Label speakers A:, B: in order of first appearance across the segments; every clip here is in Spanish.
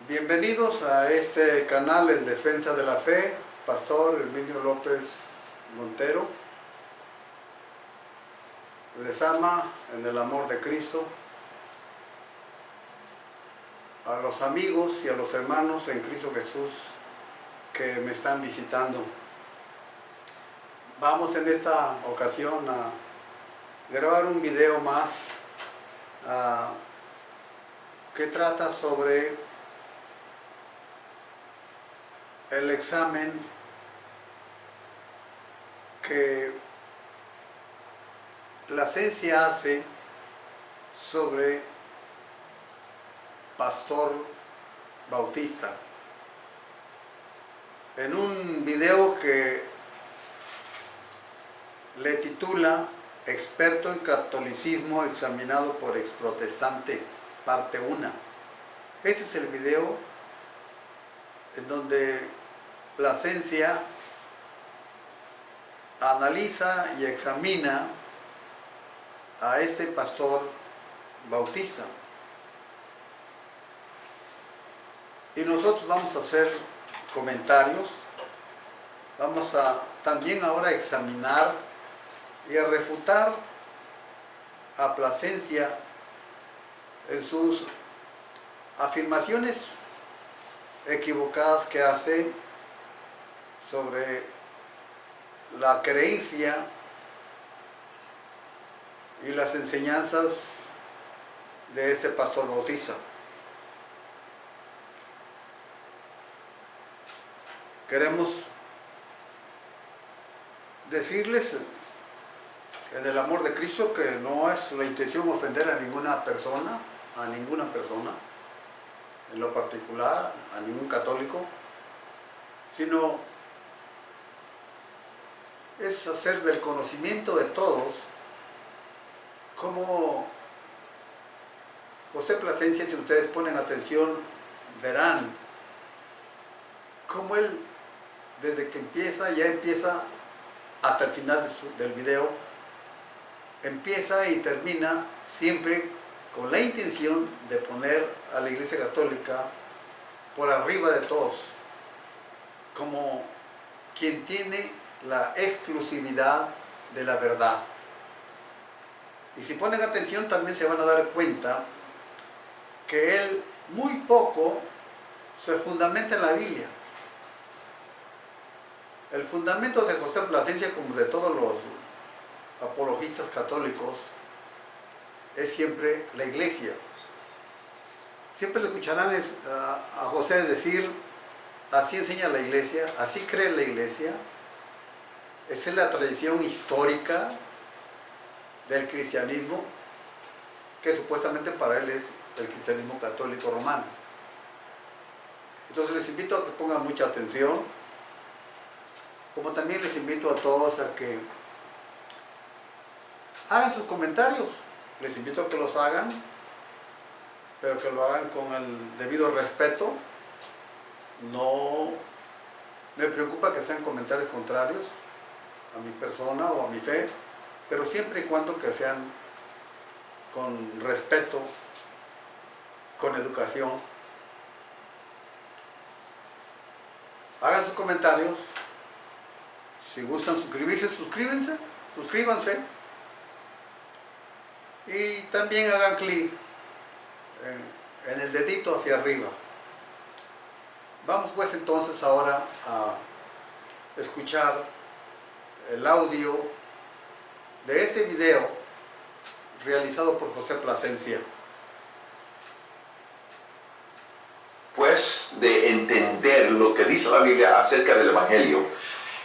A: Bienvenidos a este canal en defensa de la fe, Pastor Herminio López Montero. Les ama en el amor de Cristo. A los amigos y a los hermanos en Cristo Jesús que me están visitando. Vamos en esta ocasión a grabar un video más que trata sobre el examen que Plasencia hace sobre Pastor Bautista. En un video que le titula Experto en Catolicismo examinado por exprotestante, parte 1. Este es el video en donde Plasencia analiza y examina a ese pastor Bautista. Y nosotros vamos a hacer comentarios, vamos a también ahora examinar y a refutar a Plasencia en sus afirmaciones equivocadas que hace sobre la creencia y las enseñanzas de este pastor Bautista. Queremos decirles en el amor de Cristo que no es la intención ofender a ninguna persona, en lo particular, a ningún católico, sino es hacer del conocimiento de todos como José Plasencia. Si ustedes ponen atención, verán cómo él, desde que ya empieza hasta el final del video, empieza y termina siempre con la intención de poner a la Iglesia Católica por arriba de todos, como quien tiene la exclusividad de la verdad. Y si ponen atención también se van a dar cuenta que él muy poco se fundamenta en la Biblia. El fundamento de José Plasencia, como de todos los apologistas católicos, es siempre la Iglesia. Siempre le escucharán a José decir, así enseña la Iglesia, así cree la Iglesia. Esa es la tradición histórica del cristianismo, que supuestamente para él es el cristianismo católico romano. Entonces les invito a que pongan mucha atención, como también les invito a todos a que hagan sus comentarios. Les invito a que los hagan, pero que lo hagan con el debido respeto. No me preocupa que sean comentarios contrarios a mi persona o a mi fe, pero siempre y cuando que sean con respeto, con educación. Hagan sus comentarios. Si gustan suscribirse, suscríbanse. Y también hagan clic en el dedito hacia arriba. Vamos pues entonces ahora a escuchar el audio de ese video realizado por José Plasencia.
B: Pues de entender lo que dice la Biblia acerca del Evangelio,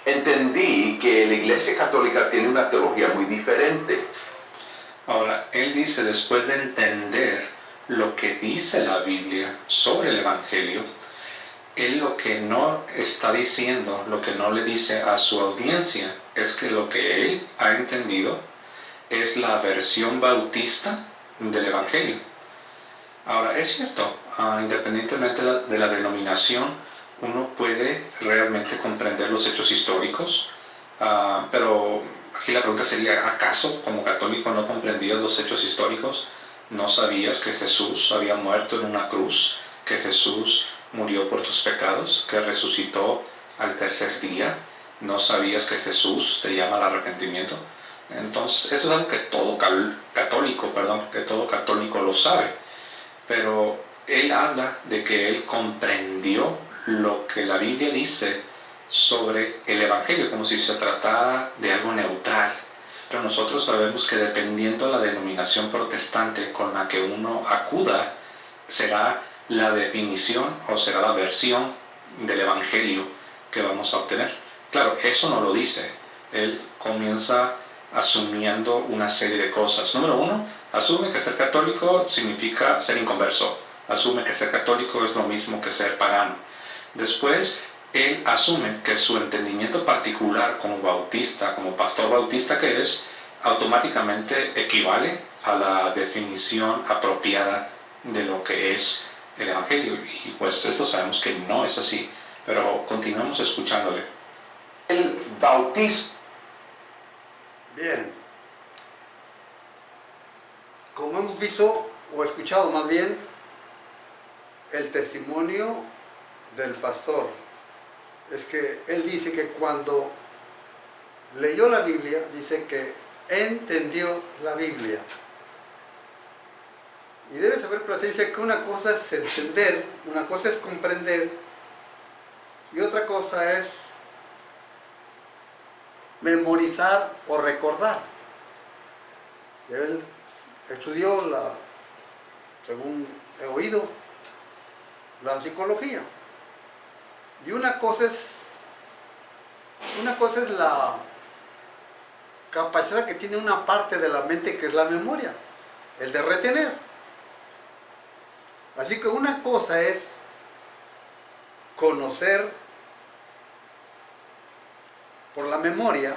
B: entendí que la Iglesia Católica tiene una teología muy diferente.
C: Ahora, él dice, después de entender lo que dice la Biblia sobre el Evangelio, él lo que no está diciendo, lo que no le dice a su audiencia, es que lo que él ha entendido es la versión bautista del Evangelio. Ahora, es cierto, independientemente de la denominación, uno puede realmente comprender los hechos históricos, pero aquí la pregunta sería, ¿acaso como católico no comprendías los hechos históricos? ¿No sabías que Jesús había muerto en una cruz que Jesús murió por tus pecados, que resucitó al tercer día? ¿No sabías que Jesús te llama al arrepentimiento? Entonces, eso es algo que todo católico lo sabe. Pero él habla de que él comprendió lo que la Biblia dice sobre el Evangelio, como si se tratara de algo neutral. Pero nosotros sabemos que dependiendo de la denominación protestante con la que uno acuda, será la definición o será la versión del Evangelio que vamos a obtener. Claro, eso no lo dice. Él comienza asumiendo una serie de cosas. Número uno, asume que ser católico significa ser inconverso. Asume que ser católico es lo mismo que ser pagano. Después, él asume que su entendimiento particular como bautista, como pastor bautista que es, automáticamente equivale a la definición apropiada de lo que es el Evangelio. Y pues esto sabemos que no es así. Pero continuamos escuchándole.
B: El bautismo.
A: Bien. Como hemos visto, o escuchado más bien, el testimonio del pastor es que él dice que cuando leyó la Biblia, dice que entendió la Biblia. Y debe saber, presencia, que una cosa es entender, una cosa es comprender, y otra cosa es memorizar o recordar. Él estudió según he oído, la psicología. Y una cosa es la capacidad que tiene una parte de la mente, que es la memoria, el de retener. Así que una cosa es conocer por la memoria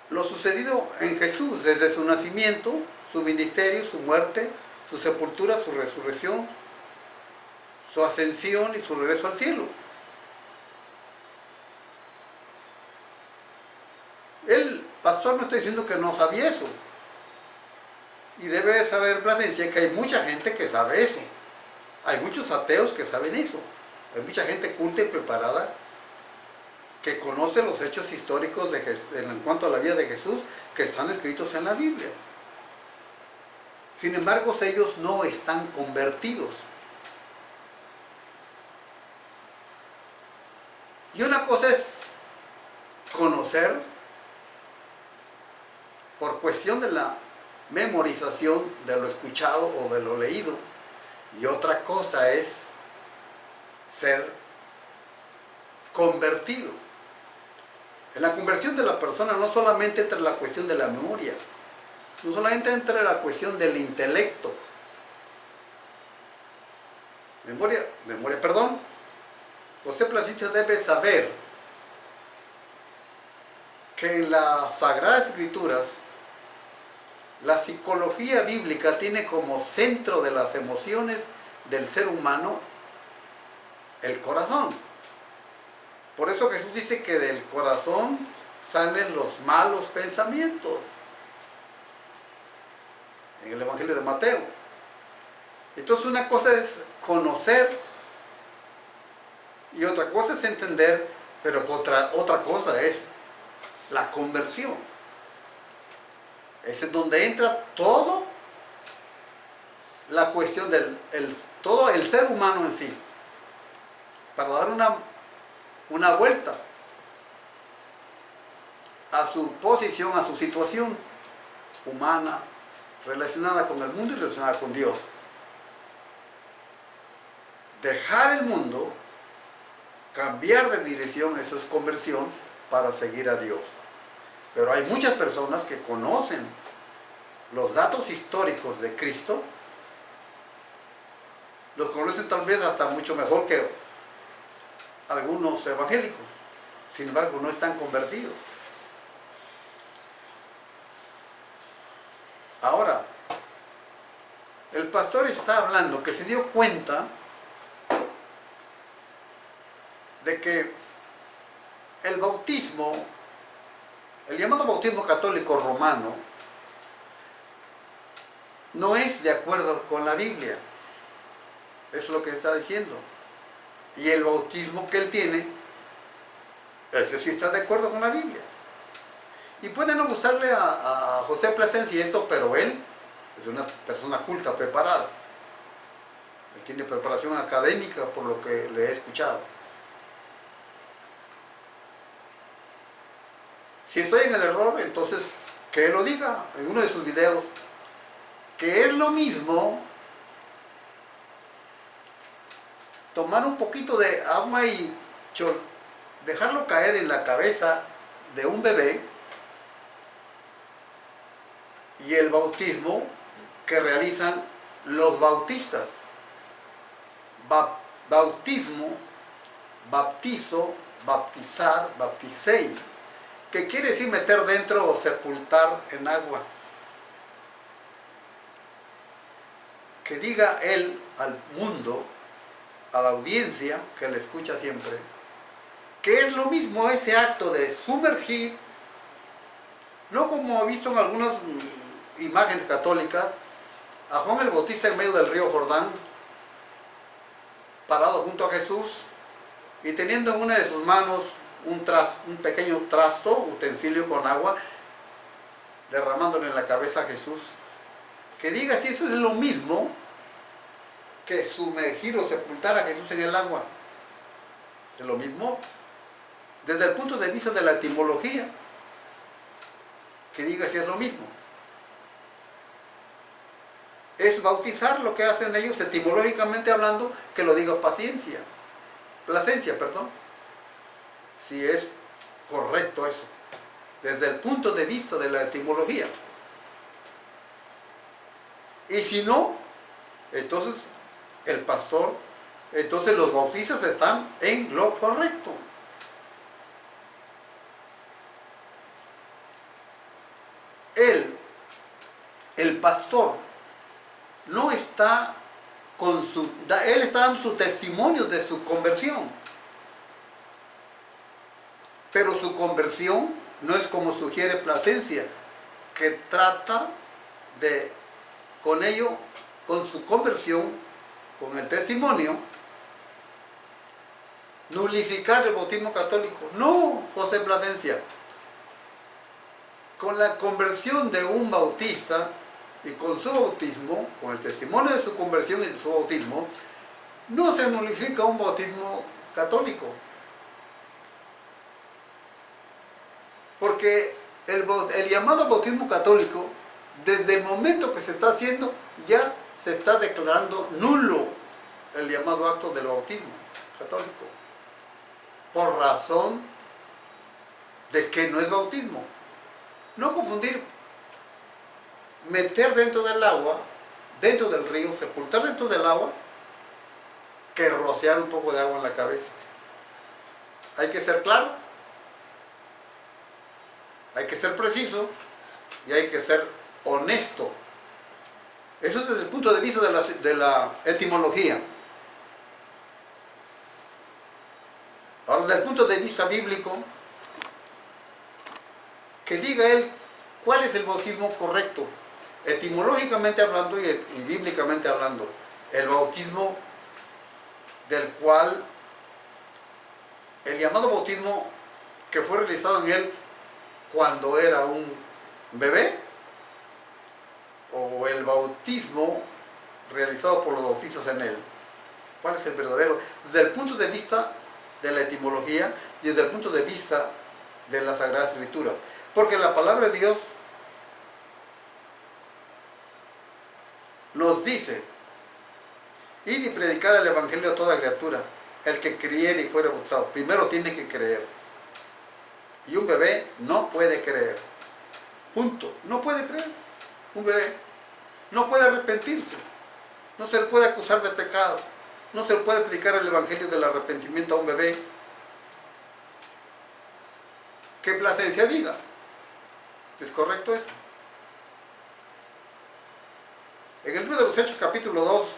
A: lo sucedido en Jesús desde su nacimiento, su ministerio, su muerte, su sepultura, su resurrección, su ascensión y su regreso al cielo. El pastor no está diciendo que no sabía eso. Y debe saber, Plasencia, que hay mucha gente que sabe eso. Hay muchos ateos que saben eso. Hay mucha gente culta y preparada que conoce los hechos históricos de Jesús, en cuanto a la vida de Jesús, que están escritos en la Biblia. Sin embargo, ellos no están convertidos. Y una cosa es conocer por cuestión de la memorización de lo escuchado o de lo leído, y otra cosa es ser convertido. En la conversión de la persona no solamente entra la cuestión de la memoria, no solamente entra la cuestión del intelecto. José Plasencia debe saber que en las Sagradas Escrituras la psicología bíblica tiene como centro de las emociones del ser humano el corazón. Por eso Jesús dice que del corazón salen los malos pensamientos. En el Evangelio de Mateo. Entonces una cosa es conocer y otra cosa es entender, pero otra cosa es la conversión. Es en donde entra todo la cuestión todo el ser humano en sí, para dar una vuelta a su posición, a su situación humana, relacionada con el mundo y relacionada con Dios. Dejar el mundo, cambiar de dirección, eso es conversión, para seguir a Dios. Pero hay muchas personas que conocen los datos históricos de Cristo, los conocen tal vez hasta mucho mejor que algunos evangélicos, sin embargo no están convertidos. Ahora, el pastor está hablando que se dio cuenta de que el bautismo, el llamado bautismo católico romano, no es de acuerdo con la Biblia. Eso es lo que está diciendo. Y el bautismo que él tiene, ese sí está de acuerdo con la Biblia. Y puede no gustarle a José Plasencia y eso, pero él es una persona culta, preparada. Él tiene preparación académica por lo que le he escuchado. Si estoy en el error, entonces que él lo diga en uno de sus videos, que es lo mismo tomar un poquito de agua y dejarlo caer en la cabeza de un bebé, y el bautismo que realizan los bautistas. Bautismo, baptizo, baptizar, bapticei, que quiere decir meter dentro o sepultar en agua. Que diga él al mundo, a la audiencia que le escucha siempre, que es lo mismo ese acto de sumergir, no como he visto en algunas imágenes católicas, a Juan el Bautista en medio del río Jordán, parado junto a Jesús y teniendo en una de sus manos un pequeño trasto, utensilio con agua, derramándole en la cabeza a Jesús. Que diga si eso es lo mismo que sumergir o sepultar a Jesús en el agua. Es lo mismo desde el punto de vista de la etimología. Que diga si es lo mismo. Es bautizar lo que hacen ellos etimológicamente hablando, que lo diga Plasencia, perdón. Si es correcto eso, desde el punto de vista de la etimología. Y si no, entonces el pastor, entonces los bautistas están en lo correcto. El pastor no está él está dando su testimonio de su conversión. Pero su conversión no es como sugiere Plasencia, que trata de, con su conversión, con el testimonio, nulificar el bautismo católico. No, José Plasencia. Con la conversión de un bautista y con su bautismo, con el testimonio de su conversión y de su bautismo, no se nulifica un bautismo católico. Porque el llamado bautismo católico, desde el momento que se está haciendo, ya se está declarando nulo el llamado acto del bautismo católico. Por razón de que no es bautismo. No confundir meter dentro del agua, dentro del río, sepultar dentro del agua, que rociar un poco de agua en la cabeza. Hay que ser claro, hay que ser preciso y hay que ser honesto. Eso es desde el punto de vista de la etimología. Ahora, desde el punto de vista bíblico, que diga él cuál es el bautismo correcto, etimológicamente hablando y bíblicamente hablando. El bautismo del cual, el llamado bautismo que fue realizado en él cuando era un bebé, o el bautismo realizado por los bautistas en él. ¿Cuál es el verdadero? Desde el punto de vista de la etimología y desde el punto de vista de las Sagradas Escrituras. Porque la palabra de Dios nos dice: id y predicad el evangelio a toda criatura. El que creyere y fuere bautizado, primero tiene que creer. Y un bebé no puede creer. Punto. No puede creer. Un bebé no puede arrepentirse. No se le puede acusar de pecado. No se le puede predicar el evangelio del arrepentimiento a un bebé. Que Plasencia diga. ¿Es correcto eso? En el libro de los Hechos, capítulo 2,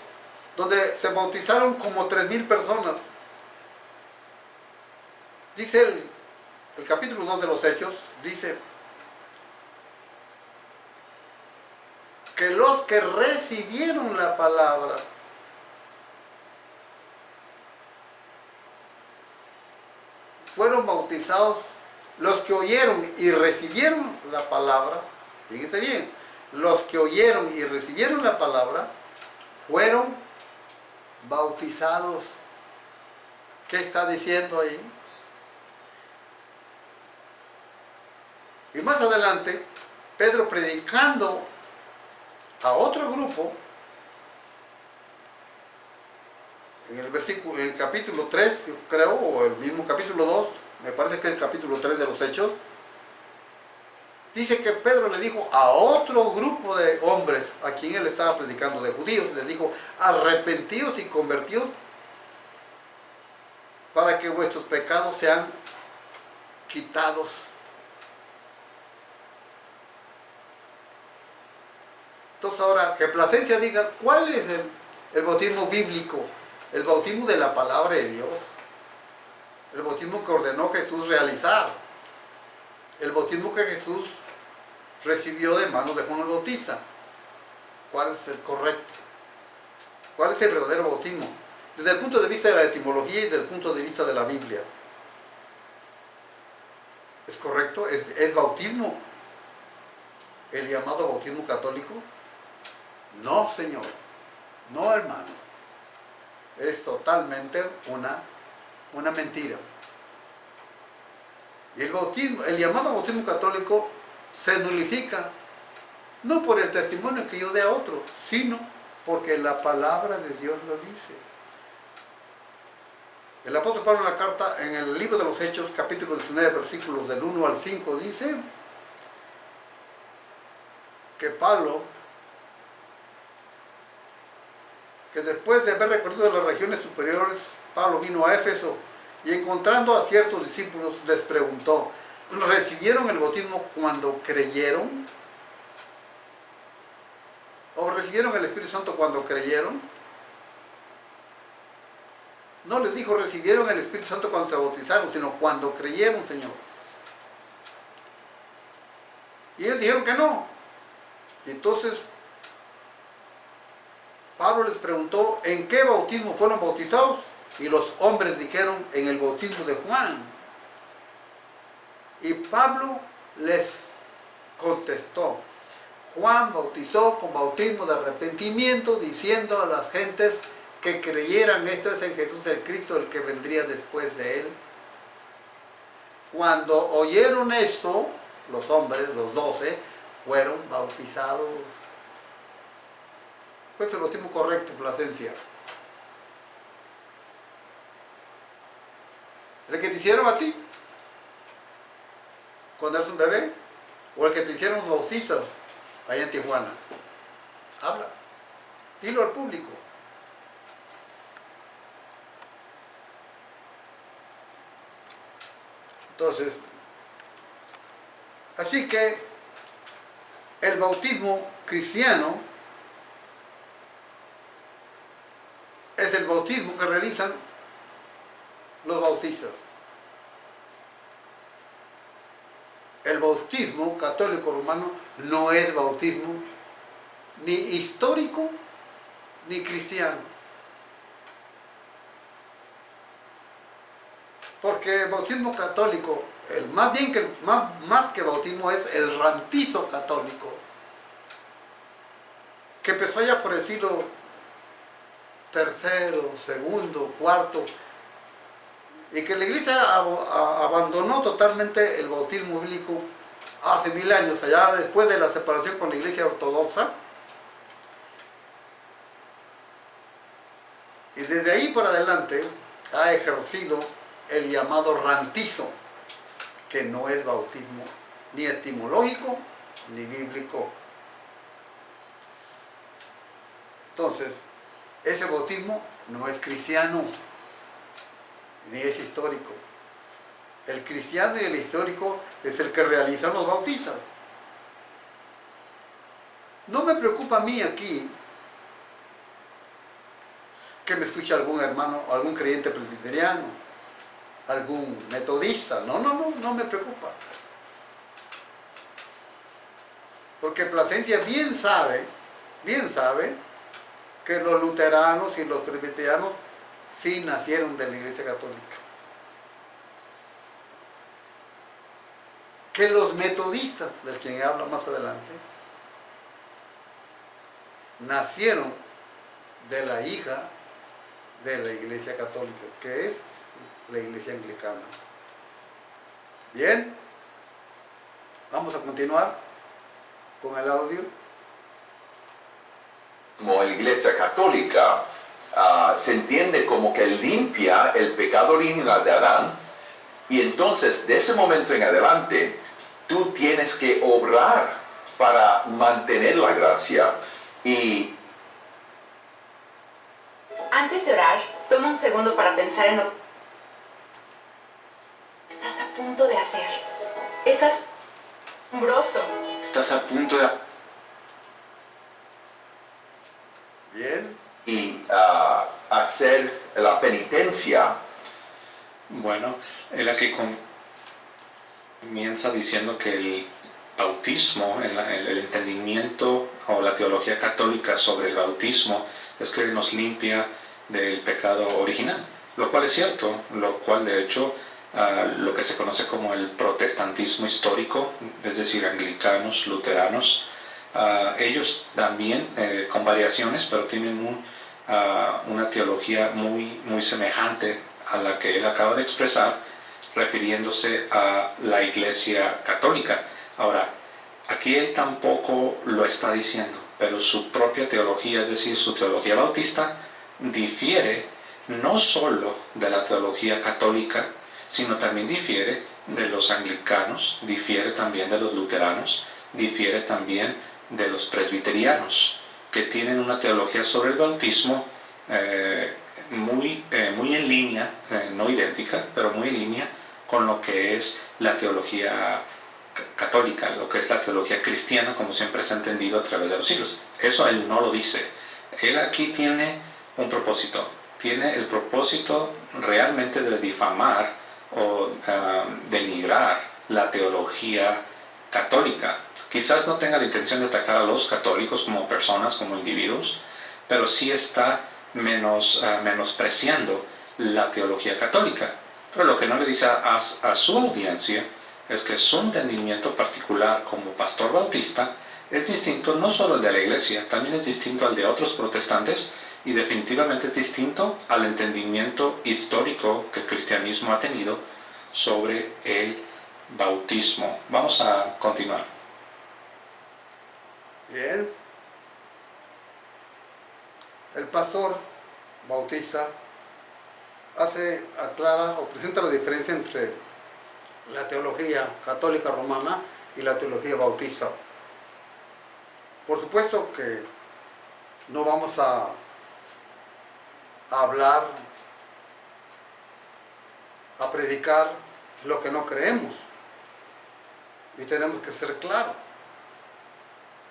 A: donde se bautizaron como 3,000 personas, dice el capítulo 2 de los Hechos, dice: que los que recibieron la palabra fueron bautizados, los que oyeron y recibieron la palabra, fíjense bien, los que oyeron y recibieron la palabra fueron bautizados. ¿Qué está diciendo ahí? Y más adelante, Pedro predicando a otro grupo, en el capítulo 3, yo creo, o el mismo capítulo 2, me parece que es el capítulo 3 de los Hechos, dice que Pedro le dijo a otro grupo de hombres a quien él estaba predicando, de judíos, les dijo: arrepentíos y convertíos para que vuestros pecados sean quitados. Entonces ahora, que Plasencia diga, ¿cuál es el bautismo bíblico? El bautismo de la palabra de Dios. El bautismo que ordenó Jesús realizar. El bautismo que Jesús recibió de manos de Juan el Bautista. ¿Cuál es el correcto? ¿Cuál es el verdadero bautismo? Desde el punto de vista de la etimología y desde el punto de vista de la Biblia. ¿Es correcto? ¿Es bautismo el llamado bautismo católico? No, señor. No, hermano. Es totalmente una mentira. Y el llamado bautismo católico se nulifica no por el testimonio que yo dé a otro, sino porque la palabra de Dios lo dice. El apóstol Pablo en la carta, en el libro de los Hechos, capítulo 19, versículos del 1 al 5, dice que Pablo, que después de haber recorrido las regiones superiores, Pablo vino a Éfeso y encontrando a ciertos discípulos les preguntó: ¿recibieron el bautismo cuando creyeron? ¿O recibieron el Espíritu Santo cuando creyeron? No les dijo recibieron el Espíritu Santo cuando se bautizaron, sino cuando creyeron, Señor. Y ellos dijeron que no. Y entonces Pablo les preguntó: ¿en qué bautismo fueron bautizados? Y los hombres dijeron: en el bautismo de Juan. Y Pablo les contestó: Juan bautizó con bautismo de arrepentimiento, diciendo a las gentes que creyeran esto es en Jesús el Cristo, el que vendría después de él. Cuando oyeron esto, los hombres, los 12, fueron bautizados. ¿Cuál es el bautismo correcto, Plasencia? ¿El que te hicieron a ti cuando eres un bebé? ¿O el que te hicieron los bautistas allá en Tijuana? Habla, dilo al público. Entonces, así que el bautismo cristiano es el bautismo que realizan los bautistas. El bautismo católico romano no es bautismo ni histórico ni cristiano. Porque el bautismo católico, más que bautismo, es el rantizo católico, que empezó ya por el siglo tercero, segundo, cuarto, y que la iglesia abandonó totalmente el bautismo bíblico hace 1000 años, allá después de la separación con la iglesia ortodoxa. Y desde ahí por adelante ha ejercido el llamado rantizo, que no es bautismo ni etimológico ni bíblico. Entonces, ese bautismo no es cristiano ni es histórico. El cristiano y el histórico es el que realizan los bautistas. No me preocupa a mí aquí que me escuche algún hermano, algún creyente presbiteriano, algún metodista. No me preocupa. Porque Plasencia bien sabe bien sabe que los luteranos y los presbiterianos sí nacieron de la Iglesia Católica. Que los metodistas, del quien habla más adelante, nacieron de la hija de la Iglesia Católica, que es la Iglesia Anglicana. Bien, vamos a continuar con el audio.
B: Como la Iglesia Católica se entiende como que limpia el pecado original de Adán, y entonces de ese momento en adelante tú tienes que obrar para mantener la gracia. Y
D: antes de orar, toma un segundo para pensar en lo que estás a punto de hacer. Es asombroso.
C: Estás a punto de...
A: Bien,
B: y hacer la penitencia.
C: Bueno, él aquí comienza diciendo que el bautismo, el entendimiento o la teología católica sobre el bautismo es que nos limpia del pecado original, lo cual es cierto, lo cual de hecho lo que se conoce como el protestantismo histórico, es decir, anglicanos, luteranos, ellos también con variaciones, pero tienen una teología muy semejante a la que él acaba de expresar, refiriéndose a la Iglesia Católica. Ahora, aquí él tampoco lo está diciendo, pero su propia teología, es decir, su teología bautista, difiere no solo de la teología católica, sino también difiere de los anglicanos, difiere también de los luteranos, difiere también de los presbiterianos, que tienen una teología sobre el bautismo muy en línea, no idéntica, pero muy en línea con lo que es la teología católica, lo que es la teología cristiana, como siempre se ha entendido a través de los siglos. Eso él no lo dice. Él aquí tiene un propósito, tiene el propósito realmente de difamar o denigrar la teología católica. Quizás no tenga la intención de atacar a los católicos como personas, como individuos, pero sí está menospreciando la teología católica. Pero lo que no le dice a su audiencia es que su entendimiento particular como pastor bautista es distinto no solo al de la iglesia, también es distinto al de otros protestantes y definitivamente es distinto al entendimiento histórico que el cristianismo ha tenido sobre el bautismo. Vamos a continuar.
A: bien. El pastor bautista aclara o presenta la diferencia entre la teología católica romana y la teología bautista. Por supuesto que no vamos a hablar, a predicar lo que no creemos. Y tenemos que ser claros.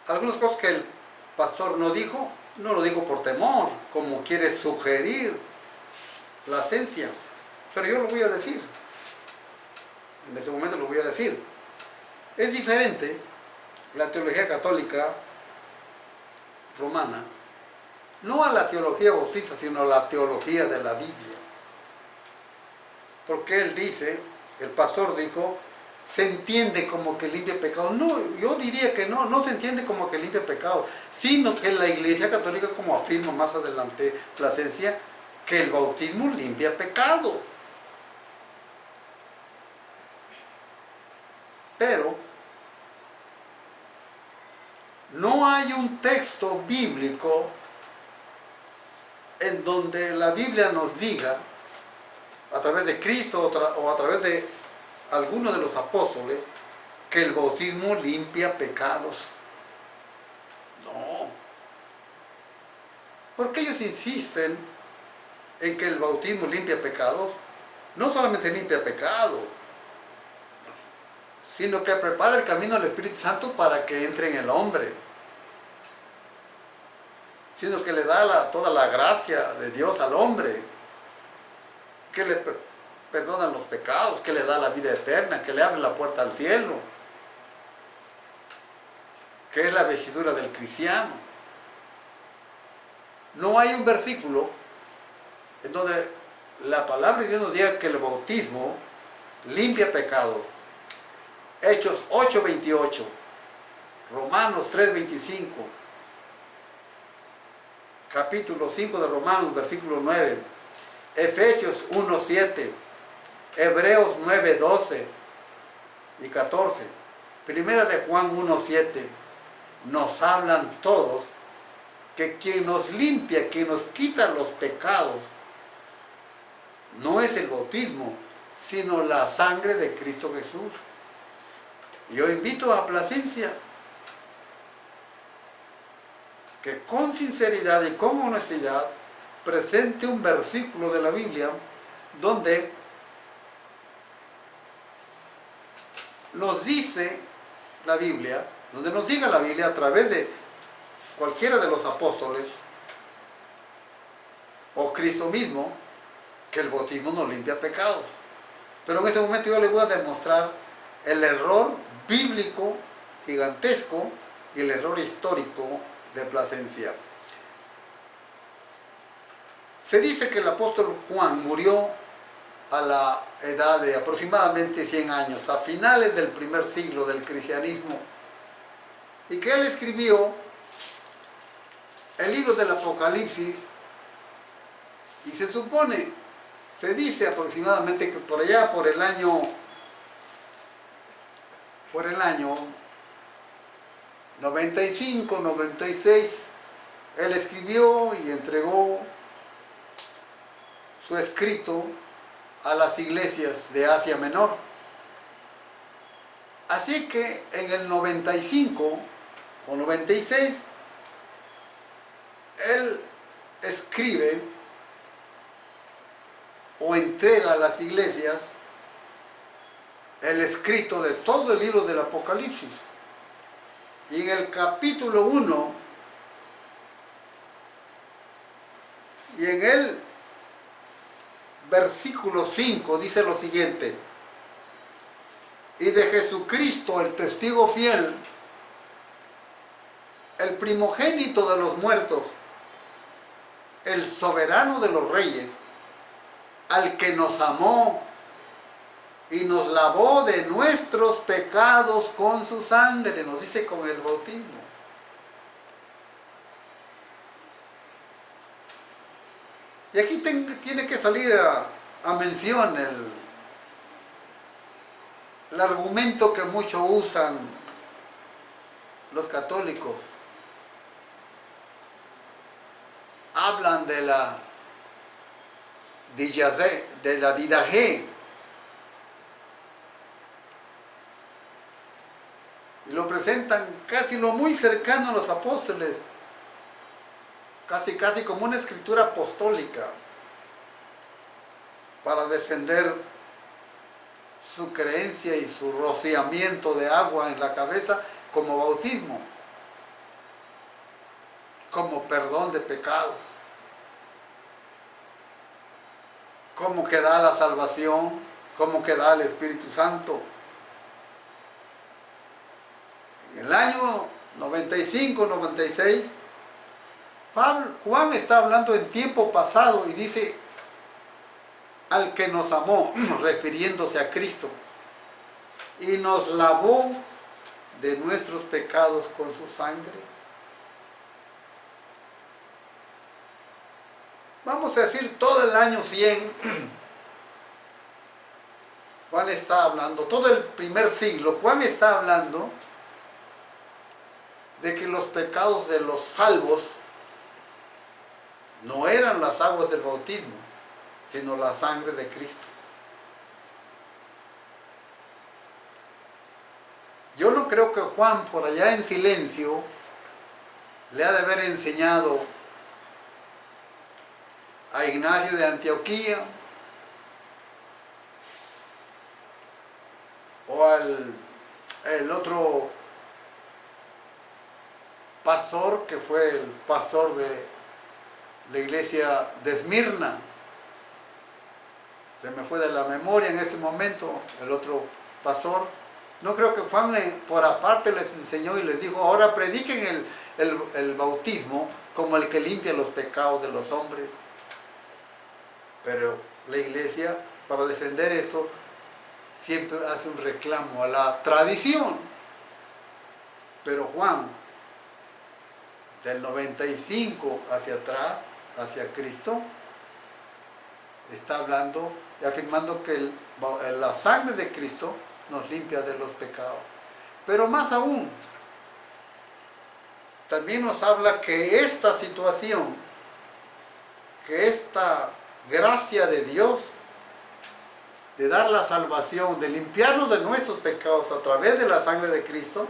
A: Algunas cosas que el pastor no dijo, no lo digo por temor, como quiere sugerir la esencia. Pero yo lo voy a decir. En ese momento lo voy a decir. Es diferente la teología católica romana, no a la teología bautista, sino a la teología de la Biblia. Porque él dice, el pastor dijo, se entiende como que limpia pecado. No, yo diría que no se entiende como que limpia pecado, sino que la Iglesia Católica, como afirma más adelante Plasencia, que el bautismo limpia pecado. Pero no hay un texto bíblico en donde la Biblia nos diga, a través de Cristo o a través de alguno de los apóstoles, que el bautismo limpia pecados. No. Porque ellos insisten en que el bautismo limpia pecados. No solamente limpia pecado, sino que prepara el camino al Espíritu Santo para que entre en el hombre. Sino que le da toda la gracia de Dios al hombre, que le perdona los pecados, que le da la vida eterna, que le abre la puerta al cielo, que es la vestidura del cristiano. No hay un versículo en donde la palabra de Dios nos diga que el bautismo limpia pecados. Hechos 8:28, Romanos 3:25, capítulo 5 de Romanos, versículo 9, Efesios 1:7, Hebreos 9:12 y 14, Primera de Juan 1:7, nos hablan todos que quien nos limpia, quien nos quita los pecados, no es el bautismo, sino la sangre de Cristo Jesús. Yo invito a Plasencia que con sinceridad y con honestidad presente un versículo de la Biblia donde nos dice la Biblia, donde nos diga la Biblia a través de cualquiera de los apóstoles o Cristo mismo, que el bautismo nos limpia pecados. Pero en este momento yo les voy a demostrar el error bíblico gigantesco y el error histórico de Plasencia. Se dice que el apóstol Juan murió a la edad de aproximadamente 100 años, a finales del primer siglo del cristianismo, y que él escribió el libro del Apocalipsis, y se supone, se dice aproximadamente que por allá, por el año 95, 96, él escribió y entregó su escrito a las iglesias de Asia Menor. Así que en el 95 o 96, él escribe o entrega a las iglesias el escrito de todo el libro del Apocalipsis. Y en el capítulo 1 y en el versículo 5 dice lo siguiente: y de Jesucristo, el testigo fiel, el primogénito de los muertos, el soberano de los reyes, al que nos amó y nos lavó de nuestros pecados con su sangre, nos dice con el bautismo. Y aquí tiene que salir a mención el argumento que muchos usan los católicos. Hablan de la Didache, y lo presentan casi lo muy cercano a los apóstoles, casi como una escritura apostólica, para defender su creencia y su rociamiento de agua en la cabeza como bautismo, como perdón de pecados, como que da la salvación, como que da el Espíritu Santo. En el año 95, 96, Juan está hablando en tiempo pasado y dice: al que nos amó, refiriéndose a Cristo, y nos lavó de nuestros pecados con su sangre. Vamos a decir todo el año 100, Juan está hablando, todo el primer siglo, Juan está hablando de que los pecados de los salvos no eran las aguas del bautismo, sino la sangre de Cristo. Yo no creo que Juan, por allá en silencio, le ha de haber enseñado a Ignacio de Antioquía o el otro pastor que fue el pastor de la iglesia de Esmirna. Se me fue de la memoria en este momento el otro pastor. No creo que Juan por aparte les enseñó y les dijo: ahora prediquen el bautismo como el que limpia los pecados de los hombres. Pero la iglesia, para defender eso, siempre hace un reclamo a la tradición. Pero Juan, del 95 hacia atrás, hacia Cristo, está hablando y afirmando que la sangre de Cristo nos limpia de los pecados. Pero más aún, también nos habla que esta situación, que esta gracia de Dios, de dar la salvación, de limpiarnos de nuestros pecados a través de la sangre de Cristo,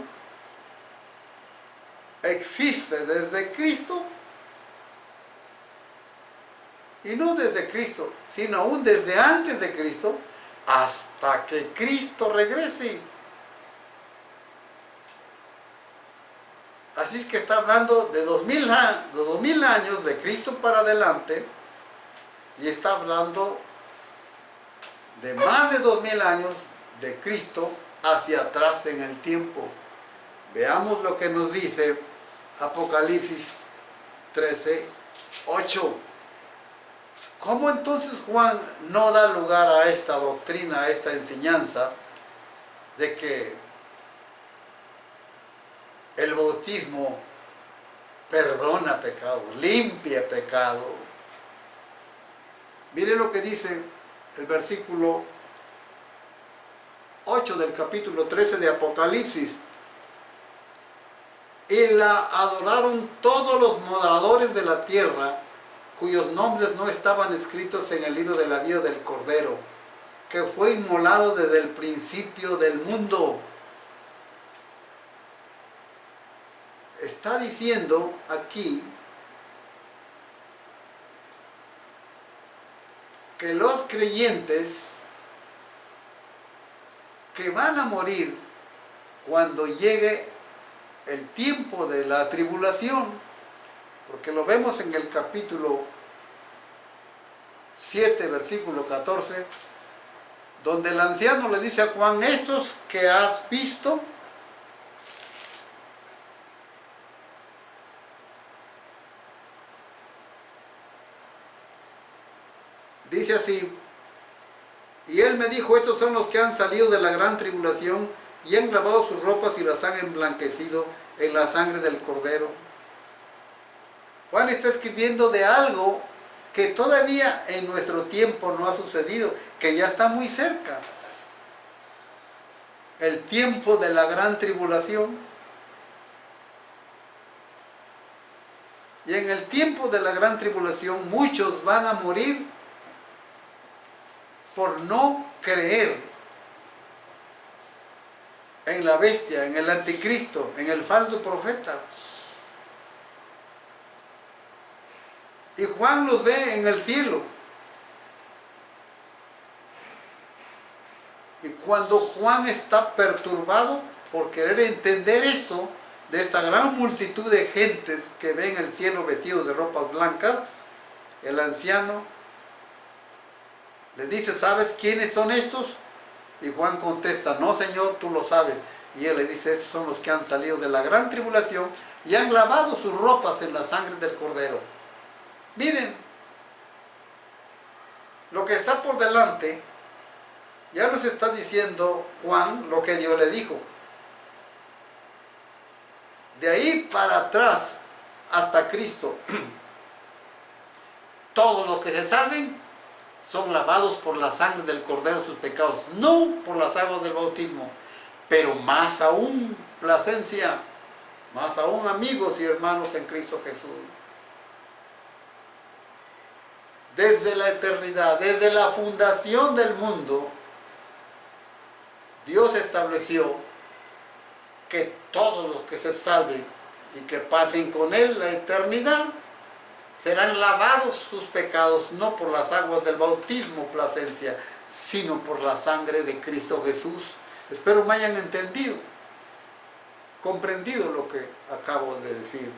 A: existe desde Cristo, y no desde Cristo, sino aún desde antes de Cristo, hasta que Cristo regrese. Así es que está hablando de 2000 años de Cristo para adelante, y está hablando de más de 2000 años de Cristo hacia atrás en el tiempo. Veamos lo que nos dice Apocalipsis 13:8. ¿Cómo entonces Juan no da lugar a esta doctrina, a esta enseñanza de que el bautismo perdona pecados, limpia pecados? Mire lo que dice el versículo 8 del capítulo 13 de Apocalipsis. Y la adoraron todos los moradores de la tierra, cuyos nombres no estaban escritos en el libro de la vida del Cordero, que fue inmolado desde el principio del mundo. Está diciendo aquí que los creyentes que van a morir cuando llegue el tiempo de la tribulación, porque lo vemos en el capítulo 7, versículo 14, donde el anciano le dice a Juan: estos que has visto, dice así: y él me dijo, estos son los que han salido de la gran tribulación y han lavado sus ropas y las han emblanquecido en la sangre del Cordero. Juan está escribiendo de algo que todavía en nuestro tiempo no ha sucedido, que ya está muy cerca. El tiempo de la gran tribulación. Y en el tiempo de la gran tribulación muchos van a morir por no creer en la bestia, en el anticristo, en el falso profeta. Y Juan los ve en el cielo. Y cuando Juan está perturbado por querer entender eso, de esta gran multitud de gentes que ven el cielo vestidos de ropas blancas, el anciano le dice: ¿sabes quiénes son estos? Y Juan contesta: no, Señor, tú lo sabes. Y él le dice: estos son los que han salido de la gran tribulación y han lavado sus ropas en la sangre del Cordero. Miren, lo que está por delante, ya nos está diciendo Juan lo que Dios le dijo. De ahí para atrás hasta Cristo, todos los que se salven son lavados por la sangre del Cordero sus pecados, no por las aguas del bautismo. Pero más aún, Plasencia, más aún, amigos y hermanos en Cristo Jesús, desde la eternidad, desde la fundación del mundo, Dios estableció que todos los que se salven y que pasen con Él la eternidad serán lavados sus pecados, no por las aguas del bautismo, Plasencia, sino por la sangre de Cristo Jesús. Espero me hayan entendido, comprendido lo que acabo de decir.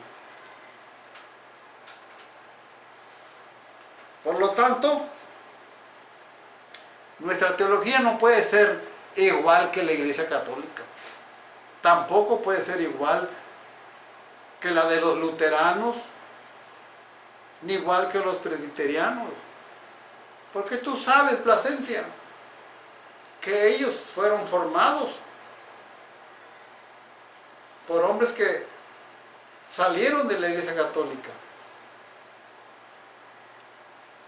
A: Por lo tanto, nuestra teología no puede ser igual que la Iglesia Católica. Tampoco puede ser igual que la de los luteranos, ni igual que los presbiterianos. Porque tú sabes, Plasencia, que ellos fueron formados por hombres que salieron de la Iglesia Católica,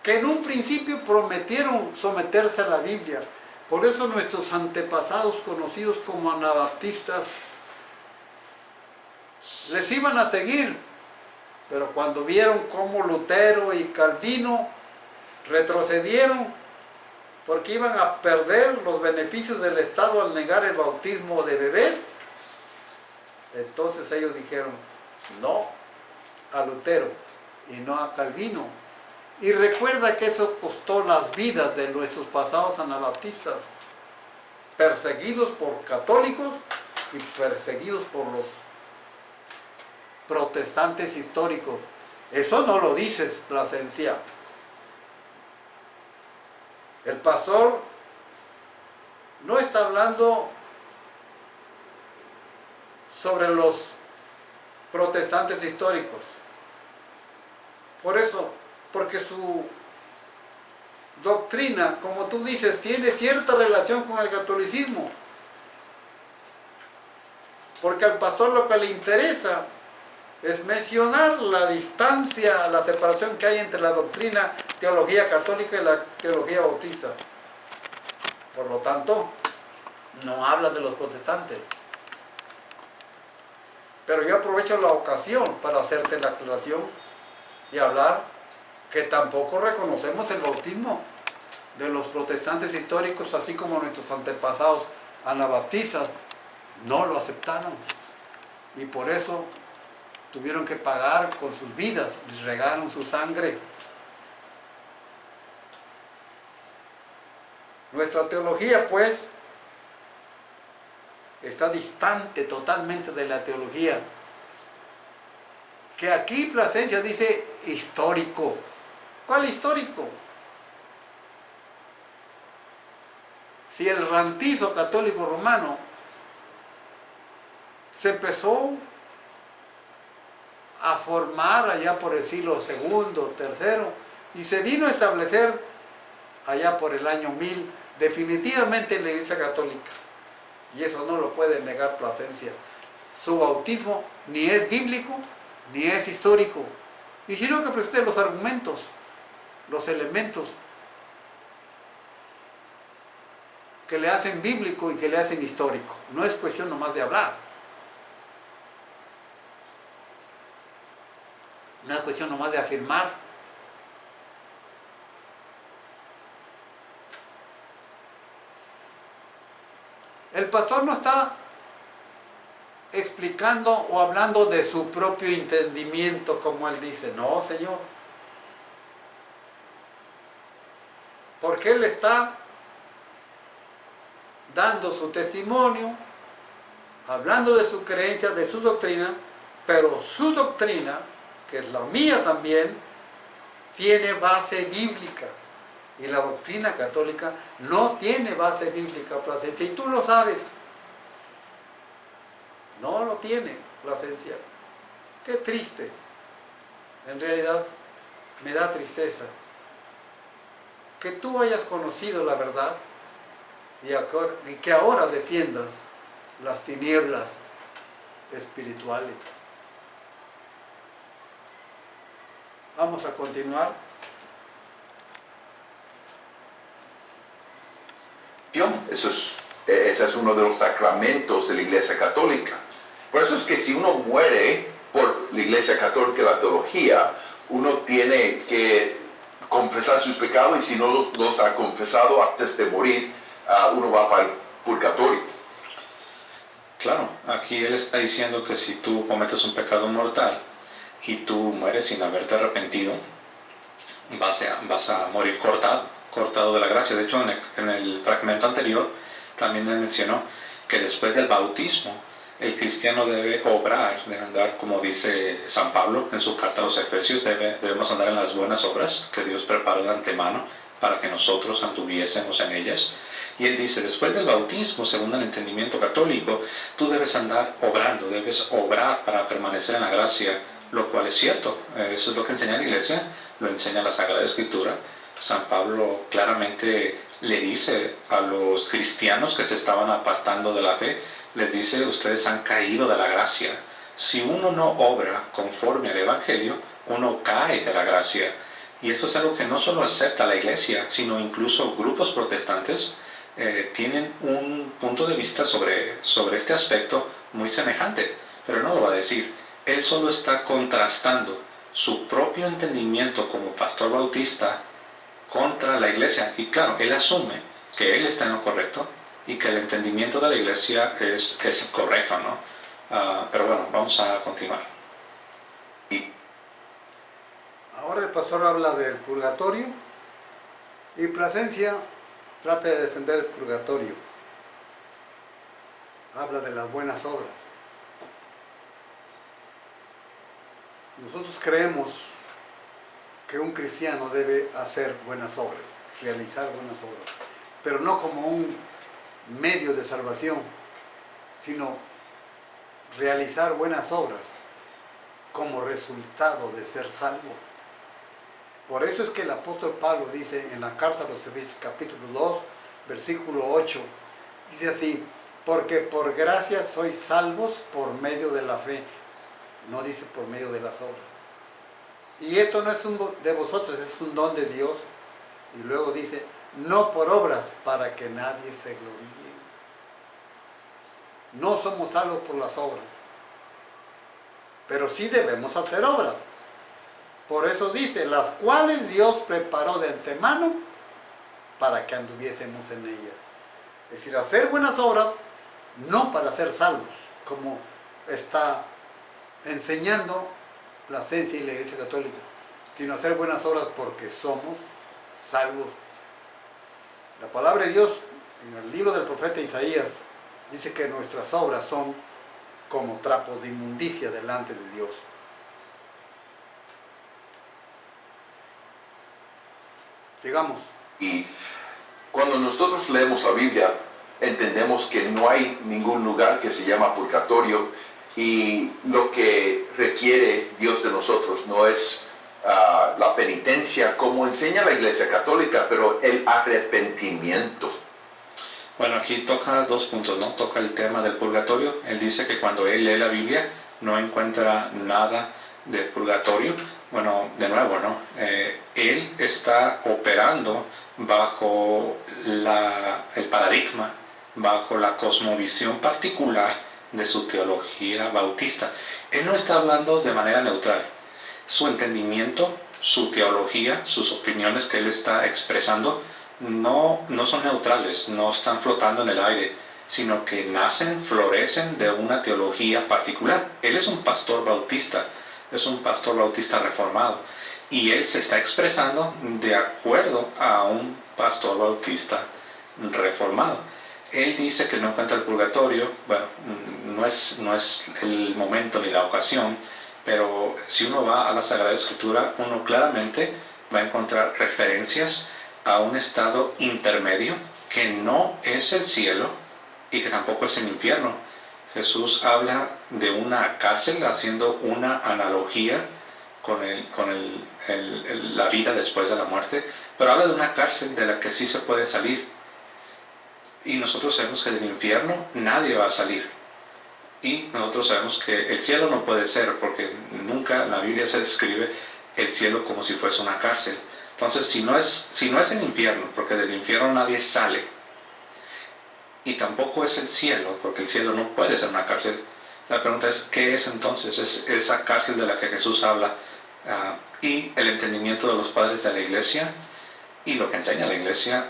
A: que en un principio prometieron someterse a la Biblia. Por eso nuestros antepasados, conocidos como anabaptistas, les iban a seguir, pero cuando vieron cómo Lutero y Calvino retrocedieron, porque iban a perder los beneficios del Estado al negar el bautismo de bebés, entonces ellos dijeron no a Lutero y no a Calvino. Y recuerda que eso costó las vidas de nuestros pasados anabaptistas, perseguidos por católicos y perseguidos por los protestantes históricos. Eso no lo dices, Plasencia. El pastor no está hablando sobre los protestantes históricos. Por eso, porque su doctrina, como tú dices, tiene cierta relación con el catolicismo. Porque al pastor lo que le interesa es mencionar la distancia, la separación que hay entre la doctrina, teología católica y la teología bautista. Por lo tanto, no habla de los protestantes. Pero yo aprovecho la ocasión para hacerte la aclaración y hablar que tampoco reconocemos el bautismo de los protestantes históricos, así como nuestros antepasados anabaptistas no lo aceptaron. Y por eso tuvieron que pagar con sus vidas, les regaron su sangre. Nuestra teología, pues, está distante totalmente de la teología. Que aquí Plasencia dice histórico. ¿Cuál histórico? Si el rantizo católico romano se empezó a formar allá por el siglo segundo, tercero, y se vino a establecer allá por el año 1000, definitivamente en la Iglesia Católica. Y eso no lo puede negar Plasencia. Su bautismo ni es bíblico, ni es histórico. Y sino que presente los argumentos, los elementos que le hacen bíblico y que le hacen histórico. No es cuestión nomás de hablar. No es cuestión nomás de afirmar. El pastor no está explicando o hablando de su propio entendimiento, como él dice. No, Señor. Porque él está dando su testimonio, hablando de su creencia, de su doctrina, pero su doctrina, que es la mía también, tiene base bíblica. Y la doctrina católica no tiene base bíblica, Plasencia, y tú lo sabes. No lo tiene, Plasencia. Qué triste. En realidad me da tristeza que tú hayas conocido la verdad y que ahora defiendas las tinieblas espirituales. Vamos a continuar.
B: Ese es uno de los sacramentos de la Iglesia Católica. Por eso es que si uno muere por la Iglesia Católica y la teología, uno tiene que confesar sus pecados, y si no los ha confesado antes de morir, uno va para el purgatorio.
C: Claro, aquí él está diciendo que si tú cometes un pecado mortal y tú mueres sin haberte arrepentido, vas a morir cortado de la gracia. De hecho, en el fragmento anterior también él mencionó que después del bautismo el cristiano debe obrar, debe andar, como dice San Pablo en su carta a los Efesios, debemos andar en las buenas obras que Dios preparó de antemano para que nosotros anduviésemos en ellas. Y él dice, después del bautismo, según el entendimiento católico, tú debes andar obrando, debes obrar para permanecer en la gracia, lo cual es cierto. Eso es lo que enseña la Iglesia, lo enseña la Sagrada Escritura. San Pablo claramente le dice a los cristianos que se estaban apartando de la fe, les dice, ustedes han caído de la gracia. Si uno no obra conforme al Evangelio, uno cae de la gracia. Y esto es algo que no solo acepta la Iglesia, sino incluso grupos protestantes tienen un punto de vista sobre este aspecto muy semejante, pero no lo va a decir. Él solo está contrastando su propio entendimiento como pastor bautista contra la Iglesia. Y claro, él asume que él está en lo correcto y que el entendimiento de la Iglesia es correcto, ¿no? Pero bueno, vamos a continuar.
B: Y
A: Ahora el pastor habla del purgatorio y Plasencia trata de defender el purgatorio. Habla de las buenas obras. Nosotros creemos que un cristiano debe hacer buenas obras, realizar buenas obras, pero no como un medio de salvación, sino realizar buenas obras como resultado de ser salvo. Por eso es que el apóstol Pablo dice en la carta a los Efesios capítulo 2, versículo 8, dice así, porque por gracia sois salvos por medio de la fe, no dice por medio de las obras. Y esto no es de vosotros, es un don de Dios. Y luego dice, no por obras para que nadie se gloríe. No somos salvos por las obras, pero sí debemos hacer obras. Por eso dice, las cuales Dios preparó de antemano para que anduviésemos en ellas. Es decir, hacer buenas obras, no para ser salvos, como está enseñando Plasencia y la Iglesia Católica, sino hacer buenas obras porque somos salvos. La palabra de Dios, en el libro del profeta Isaías, dice que nuestras obras son como trapos de inmundicia delante de Dios. Sigamos.
B: Y cuando nosotros leemos la Biblia, entendemos que no hay ningún lugar que se llama purgatorio y lo que requiere Dios de nosotros no es la penitencia como enseña la Iglesia Católica, pero el arrepentimiento.
C: Bueno, aquí toca dos puntos, ¿no? Toca el tema del purgatorio. Él dice que cuando él lee la Biblia no encuentra nada de purgatorio. Bueno, de nuevo, ¿no? Él está operando bajo el paradigma, bajo la cosmovisión particular de su teología bautista. Él no está hablando de manera neutral. Su entendimiento, su teología, sus opiniones que él está expresando no son neutrales, no están flotando en el aire, sino que nacen, florecen de una teología particular. Él es un pastor bautista, es un pastor bautista reformado, y él se está expresando de acuerdo a un pastor bautista reformado. Él dice que no encuentra el purgatorio. Bueno, no es el momento ni la ocasión, pero si uno va a la Sagrada Escritura, uno claramente va a encontrar referencias a un estado intermedio que no es el cielo y que tampoco es el infierno. Jesús habla de una cárcel haciendo una analogía con la vida después de la muerte, pero habla de una cárcel de la que sí se puede salir. Y nosotros sabemos que del infierno nadie va a salir. Y nosotros sabemos que el cielo no puede ser, porque nunca en la Biblia se describe el cielo como si fuese una cárcel. Entonces, si no es el infierno, porque del infierno nadie sale, y tampoco es el cielo, porque el cielo no puede ser una cárcel, la pregunta es, ¿qué es entonces? Es esa cárcel de la que Jesús habla, y el entendimiento de los padres de la Iglesia, y lo que enseña la Iglesia,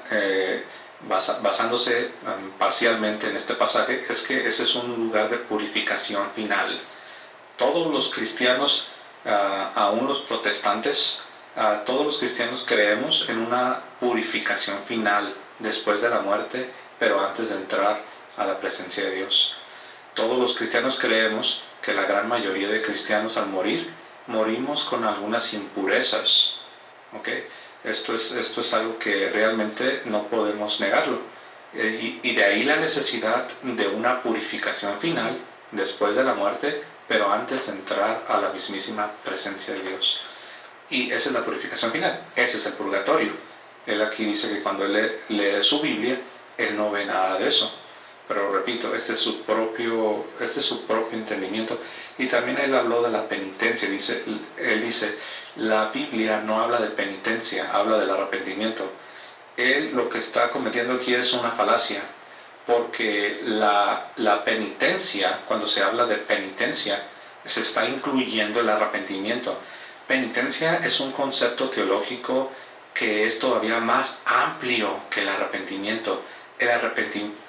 C: basándose parcialmente en este pasaje, es que ese es un lugar de purificación final. Todos los cristianos, aún los protestantes, todos los cristianos creemos en una purificación final después de la muerte, pero antes de entrar a la presencia de Dios. Todos los cristianos creemos que la gran mayoría de cristianos al morir, morimos con algunas impurezas. ¿Okay? Esto es algo que realmente no podemos negarlo. Y de ahí la necesidad de una purificación final después de la muerte, pero antes de entrar a la mismísima presencia de Dios. Y esa es la purificación final, ese es el purgatorio. Él aquí dice que cuando él lee su Biblia, él no ve nada de eso. Pero repito, este es su propio entendimiento. Y también él habló de la penitencia. Él dice, la Biblia no habla de penitencia, habla del arrepentimiento. Él lo que está cometiendo aquí es una falacia, porque la penitencia, cuando se habla de penitencia, se está incluyendo el arrepentimiento. Penitencia es un concepto teológico que es todavía más amplio que el arrepentimiento. El arrepentimiento.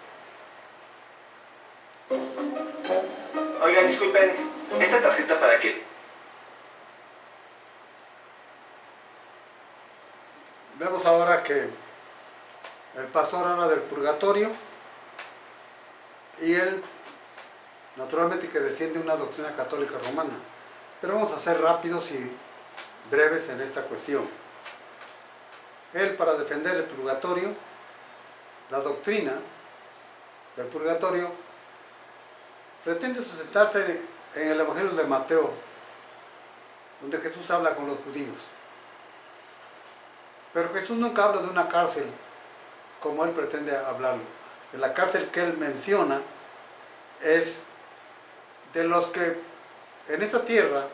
E: Oigan, disculpen, ¿esta tarjeta para qué?
A: Vemos ahora que el pastor habla del purgatorio y él naturalmente que defiende una doctrina católica romana. Pero vamos a ser rápidos y breves en esta cuestión. Él, para defender el purgatorio, la doctrina del purgatorio, pretende sustentarse en el Evangelio de Mateo, donde Jesús habla con los judíos. Pero Jesús nunca habla de una cárcel como él pretende hablarlo. De la cárcel que él menciona es de los que en esta tierra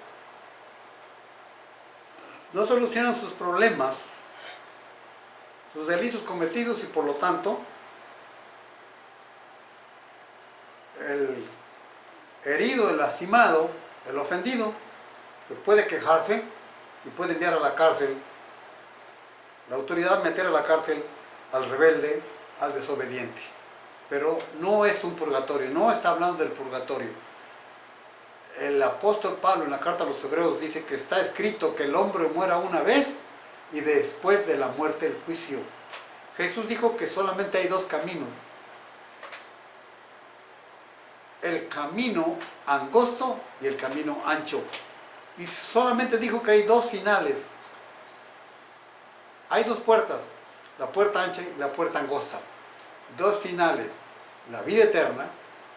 A: no solucionan sus problemas, sus delitos cometidos, y por lo tanto el herido, el lastimado, el ofendido, pues puede quejarse y puede enviar a la cárcel, la autoridad meter a la cárcel al rebelde, al desobediente. Pero no es un purgatorio, no está hablando del purgatorio. El apóstol Pablo en la carta a los Hebreos dice que está escrito que el hombre muera una vez y después de la muerte el juicio. Jesús dijo que solamente hay dos caminos: el camino angosto y el camino ancho. Y solamente dijo que hay dos finales. Hay dos puertas, la puerta ancha y la puerta angosta. Dos finales, la vida eterna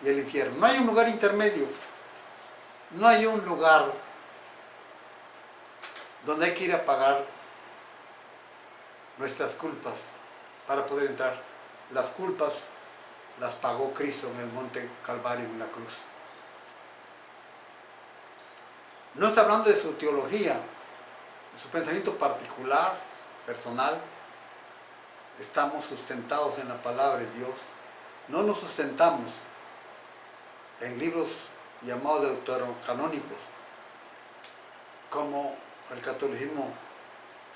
A: y el infierno. No hay un lugar intermedio. No hay un lugar donde hay que ir a pagar nuestras culpas para poder entrar. Las culpas las pagó Cristo en el monte Calvario, en la cruz. No está hablando de su teología, de su pensamiento particular, personal. Estamos sustentados en la palabra de Dios. No nos sustentamos en libros llamados deuterocanónicos, como el catolicismo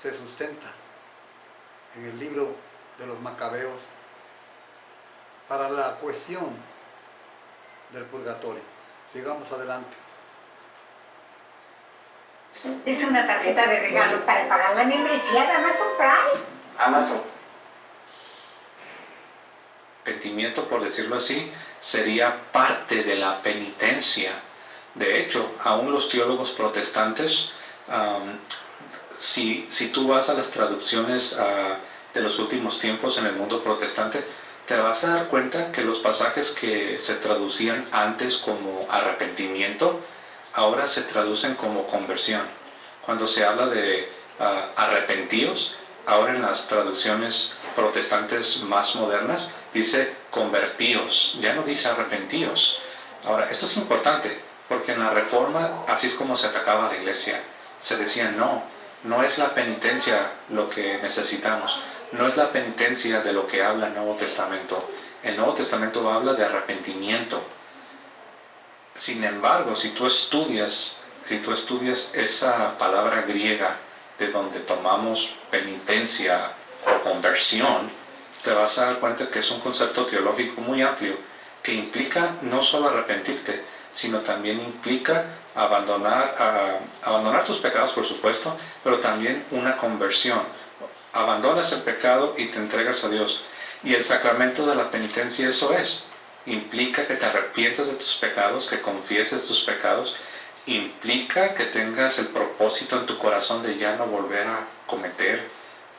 A: se sustenta en el libro de los Macabeos para la cuestión del purgatorio. Sigamos adelante.
F: Es una tarjeta de regalo para pagar la membresía de Amazon Prime.
E: Amazon.
C: Arrepentimiento, por decirlo así, sería parte de la penitencia. De hecho, aún los teólogos protestantes, si tú vas a las traducciones de los últimos tiempos en el mundo protestante, te vas a dar cuenta que los pasajes que se traducían antes como arrepentimiento, ahora se traducen como conversión. Cuando se habla de arrepentíos, ahora en las traducciones protestantes más modernas dice convertíos, ya no dice arrepentíos. Ahora, esto es importante porque en la Reforma así es como se atacaba a la iglesia. Se decía no es la penitencia lo que necesitamos, no es la penitencia de lo que habla el Nuevo Testamento. El Nuevo Testamento habla de arrepentimiento. Sin embargo, si tú estudias esa palabra griega de donde tomamos penitencia o conversión, te vas a dar cuenta que es un concepto teológico muy amplio que implica no solo arrepentirte, sino también implica abandonar tus pecados, por supuesto, pero también una conversión. Abandonas el pecado y te entregas a Dios. Y el sacramento de la penitencia eso es. Implica que te arrepientas de tus pecados, que confieses tus pecados. Implica que tengas el propósito en tu corazón de ya no volver a cometer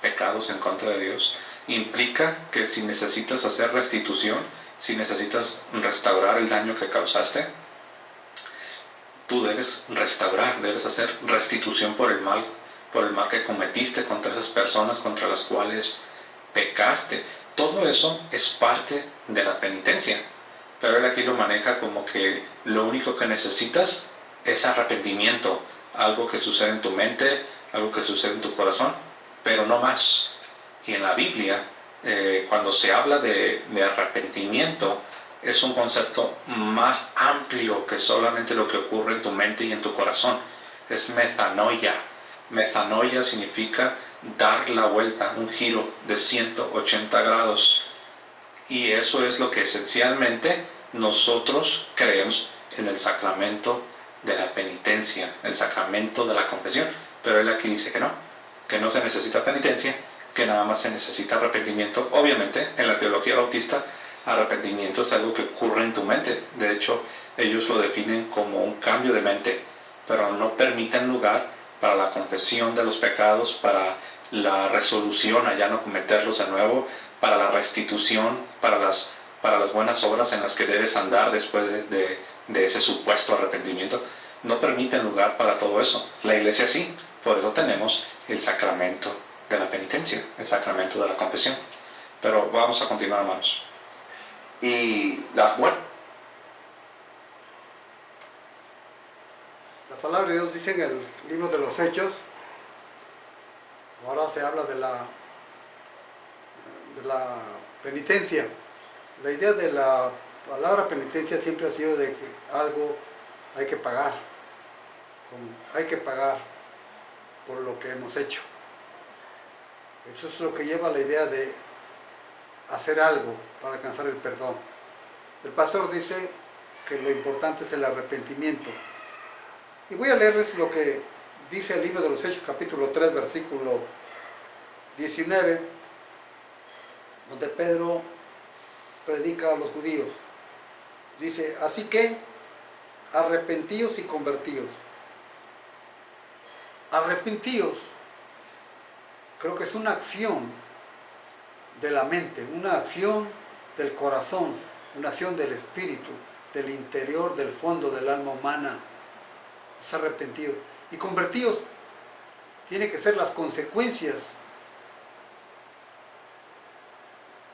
C: pecados en contra de Dios. Implica que si necesitas hacer restitución, si necesitas restaurar el daño que causaste, tú debes restaurar, debes hacer restitución por el mal por el mal que cometiste contra esas personas contra las cuales pecaste. Todo eso es parte de la penitencia. Pero él aquí lo maneja como que lo único que necesitas es arrepentimiento, algo que sucede en tu mente, algo que sucede en tu corazón, pero no más. Y en la Biblia, cuando se habla de arrepentimiento, es un concepto más amplio que solamente lo que ocurre en tu mente y en tu corazón. Es metanoia. Metanoia significa dar la vuelta, un giro de 180 grados. Y eso es lo que esencialmente nosotros creemos en el sacramento de la penitencia, el sacramento de la confesión. Pero él aquí dice que no se necesita penitencia, que nada más se necesita arrepentimiento. Obviamente, en la teología bautista, arrepentimiento es algo que ocurre en tu mente. De hecho, ellos lo definen como un cambio de mente, pero no permiten lugar para la confesión de los pecados, para la resolución a ya no cometerlos de nuevo, para la restitución, para las buenas obras en las que debes andar después de ese supuesto arrepentimiento. No permiten lugar para todo eso. La iglesia sí. Por eso tenemos el sacramento de la penitencia, el sacramento de la confesión. Pero vamos a continuar, hermanos.
B: Y las muertes.
A: La palabra de Dios dice en el libro de los Hechos, ahora se habla de la penitencia. La idea de la palabra penitencia siempre ha sido de que algo hay que pagar, hay que pagar por lo que hemos hecho. Eso es lo que lleva a la idea de hacer algo para alcanzar el perdón. El pastor dice que lo importante es el arrepentimiento. Y voy a leerles lo que dice el libro de los Hechos, capítulo 3, versículo 19, donde Pedro predica a los judíos. Dice, así que arrepentíos y convertíos. Arrepentíos, creo que es una acción de la mente, una acción del corazón, una acción del espíritu, del interior, del fondo del alma humana. Es arrepentido. Y convertidos tiene que ser las consecuencias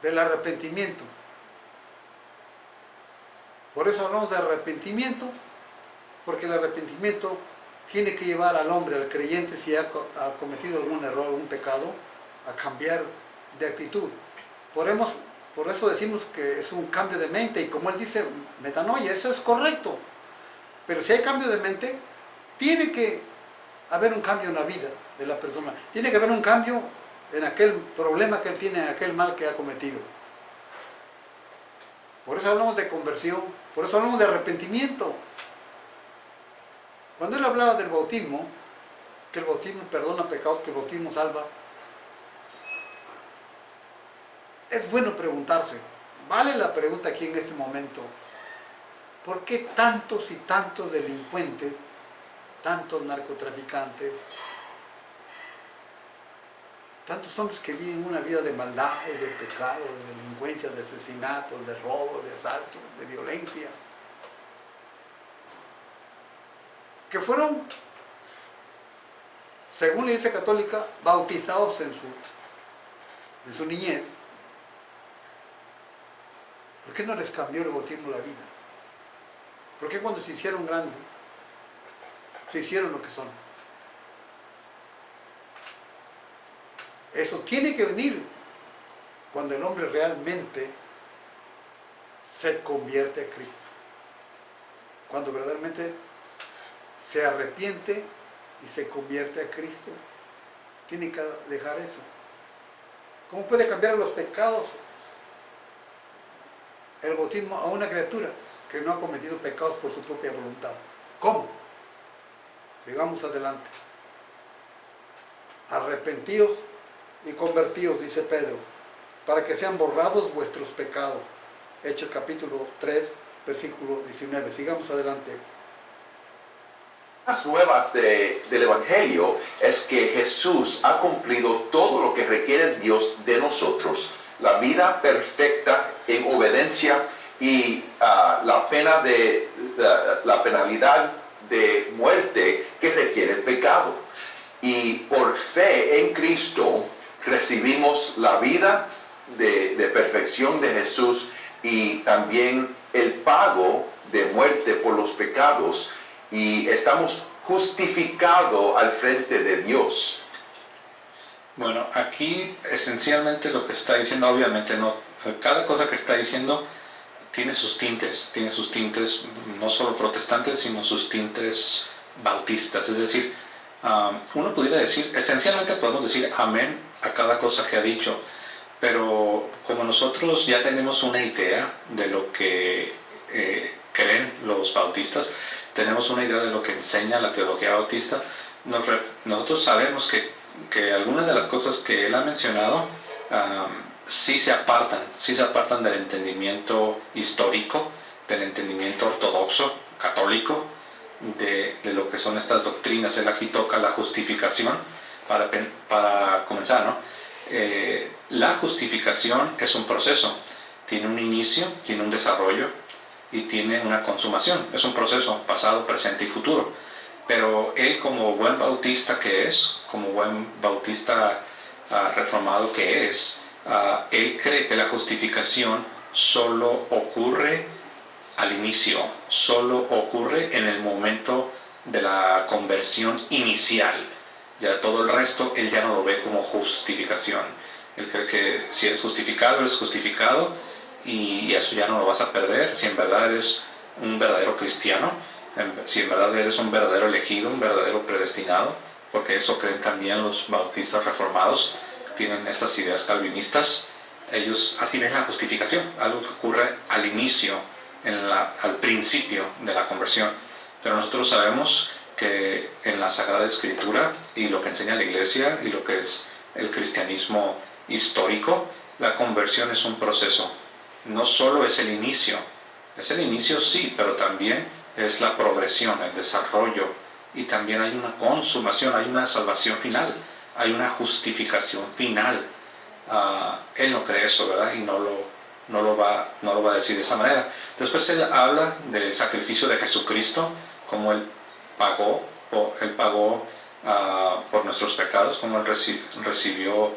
A: del arrepentimiento. Por eso hablamos de arrepentimiento, porque el arrepentimiento tiene que llevar al hombre, al creyente, si ha cometido algún error, algún pecado, a cambiar de actitud. Por eso decimos que es un cambio de mente, y como él dice, metanoia, eso es correcto. Pero si hay cambio de mente, tiene que haber un cambio en la vida de la persona. Tiene que haber un cambio en aquel problema que él tiene, en aquel mal que ha cometido. Por eso hablamos de conversión, por eso hablamos de arrepentimiento. Cuando él hablaba del bautismo, que el bautismo perdona pecados, que el bautismo salva, es bueno preguntarse, vale la pregunta aquí en este momento, ¿por qué tantos y tantos delincuentes, tantos narcotraficantes, tantos hombres que viven una vida de maldad y de pecado, de delincuencia, de asesinatos, de robo, de asalto, de violencia, que fueron, según la Iglesia Católica, bautizados en su niñez? ¿Por qué no les cambió el bautismo la vida? ¿Por qué cuando se hicieron grandes, se hicieron lo que son? Eso tiene que venir cuando el hombre realmente se convierte a Cristo. Cuando verdaderamente se arrepiente y se convierte a Cristo. Tiene que dejar eso. ¿Cómo puede cambiar los pecados el bautismo a una criatura que no ha cometido pecados por su propia voluntad? ¿Cómo? Sigamos adelante. Arrepentidos y convertidos, dice Pedro, para que sean borrados vuestros pecados. Hechos capítulo 3, versículo 19. Sigamos adelante.
B: Las nuevas del Evangelio es que Jesús ha cumplido todo lo que requiere Dios de nosotros. La vida perfecta en obediencia y la penalidad de muerte que requiere el pecado. y por fe en Cristo recibimos la vida de perfección de Jesús y también el pago de muerte por los pecados, y estamos justificados al frente de Dios.
C: Bueno, aquí esencialmente lo que está diciendo, obviamente no, cada cosa que está diciendo tiene sus tintes no solo protestantes, sino sus tintes bautistas. Es decir, uno pudiera decir, esencialmente podemos decir amén a cada cosa que ha dicho, pero como nosotros ya tenemos una idea de lo que creen los bautistas, tenemos una idea de lo que enseña la teología bautista, nosotros sabemos que algunas de las cosas que él ha mencionado sí se apartan del entendimiento histórico, del entendimiento ortodoxo, católico, de lo que son estas doctrinas. Él aquí toca la justificación para comenzar, ¿no? La justificación es un proceso, tiene un inicio, tiene un desarrollo y tiene una consumación. Es un proceso pasado, presente y futuro. Pero él, como buen bautista que es, como buen bautista reformado que es, él cree que la justificación solo ocurre al inicio, solo ocurre en el momento de la conversión inicial. Ya todo el resto él ya no lo ve como justificación. Él cree que si eres justificado y eso ya no lo vas a perder. Si en verdad eres un verdadero cristiano, si en verdad eres un verdadero elegido, un verdadero predestinado, porque eso creen también los bautistas reformados, tienen estas ideas calvinistas. Ellos así ven la justificación, algo que ocurre al inicio, al principio de la conversión. Pero nosotros sabemos que en la Sagrada Escritura y lo que enseña la Iglesia y lo que es el cristianismo histórico, la conversión es un proceso. No solo es el inicio sí, pero también es la progresión, el desarrollo, y también hay una consumación, hay una salvación final, hay una justificación final. Él no cree eso, ¿verdad? Y no lo va a decir de esa manera. Después él habla del sacrificio de Jesucristo, como él pagó por nuestros pecados, como él recibió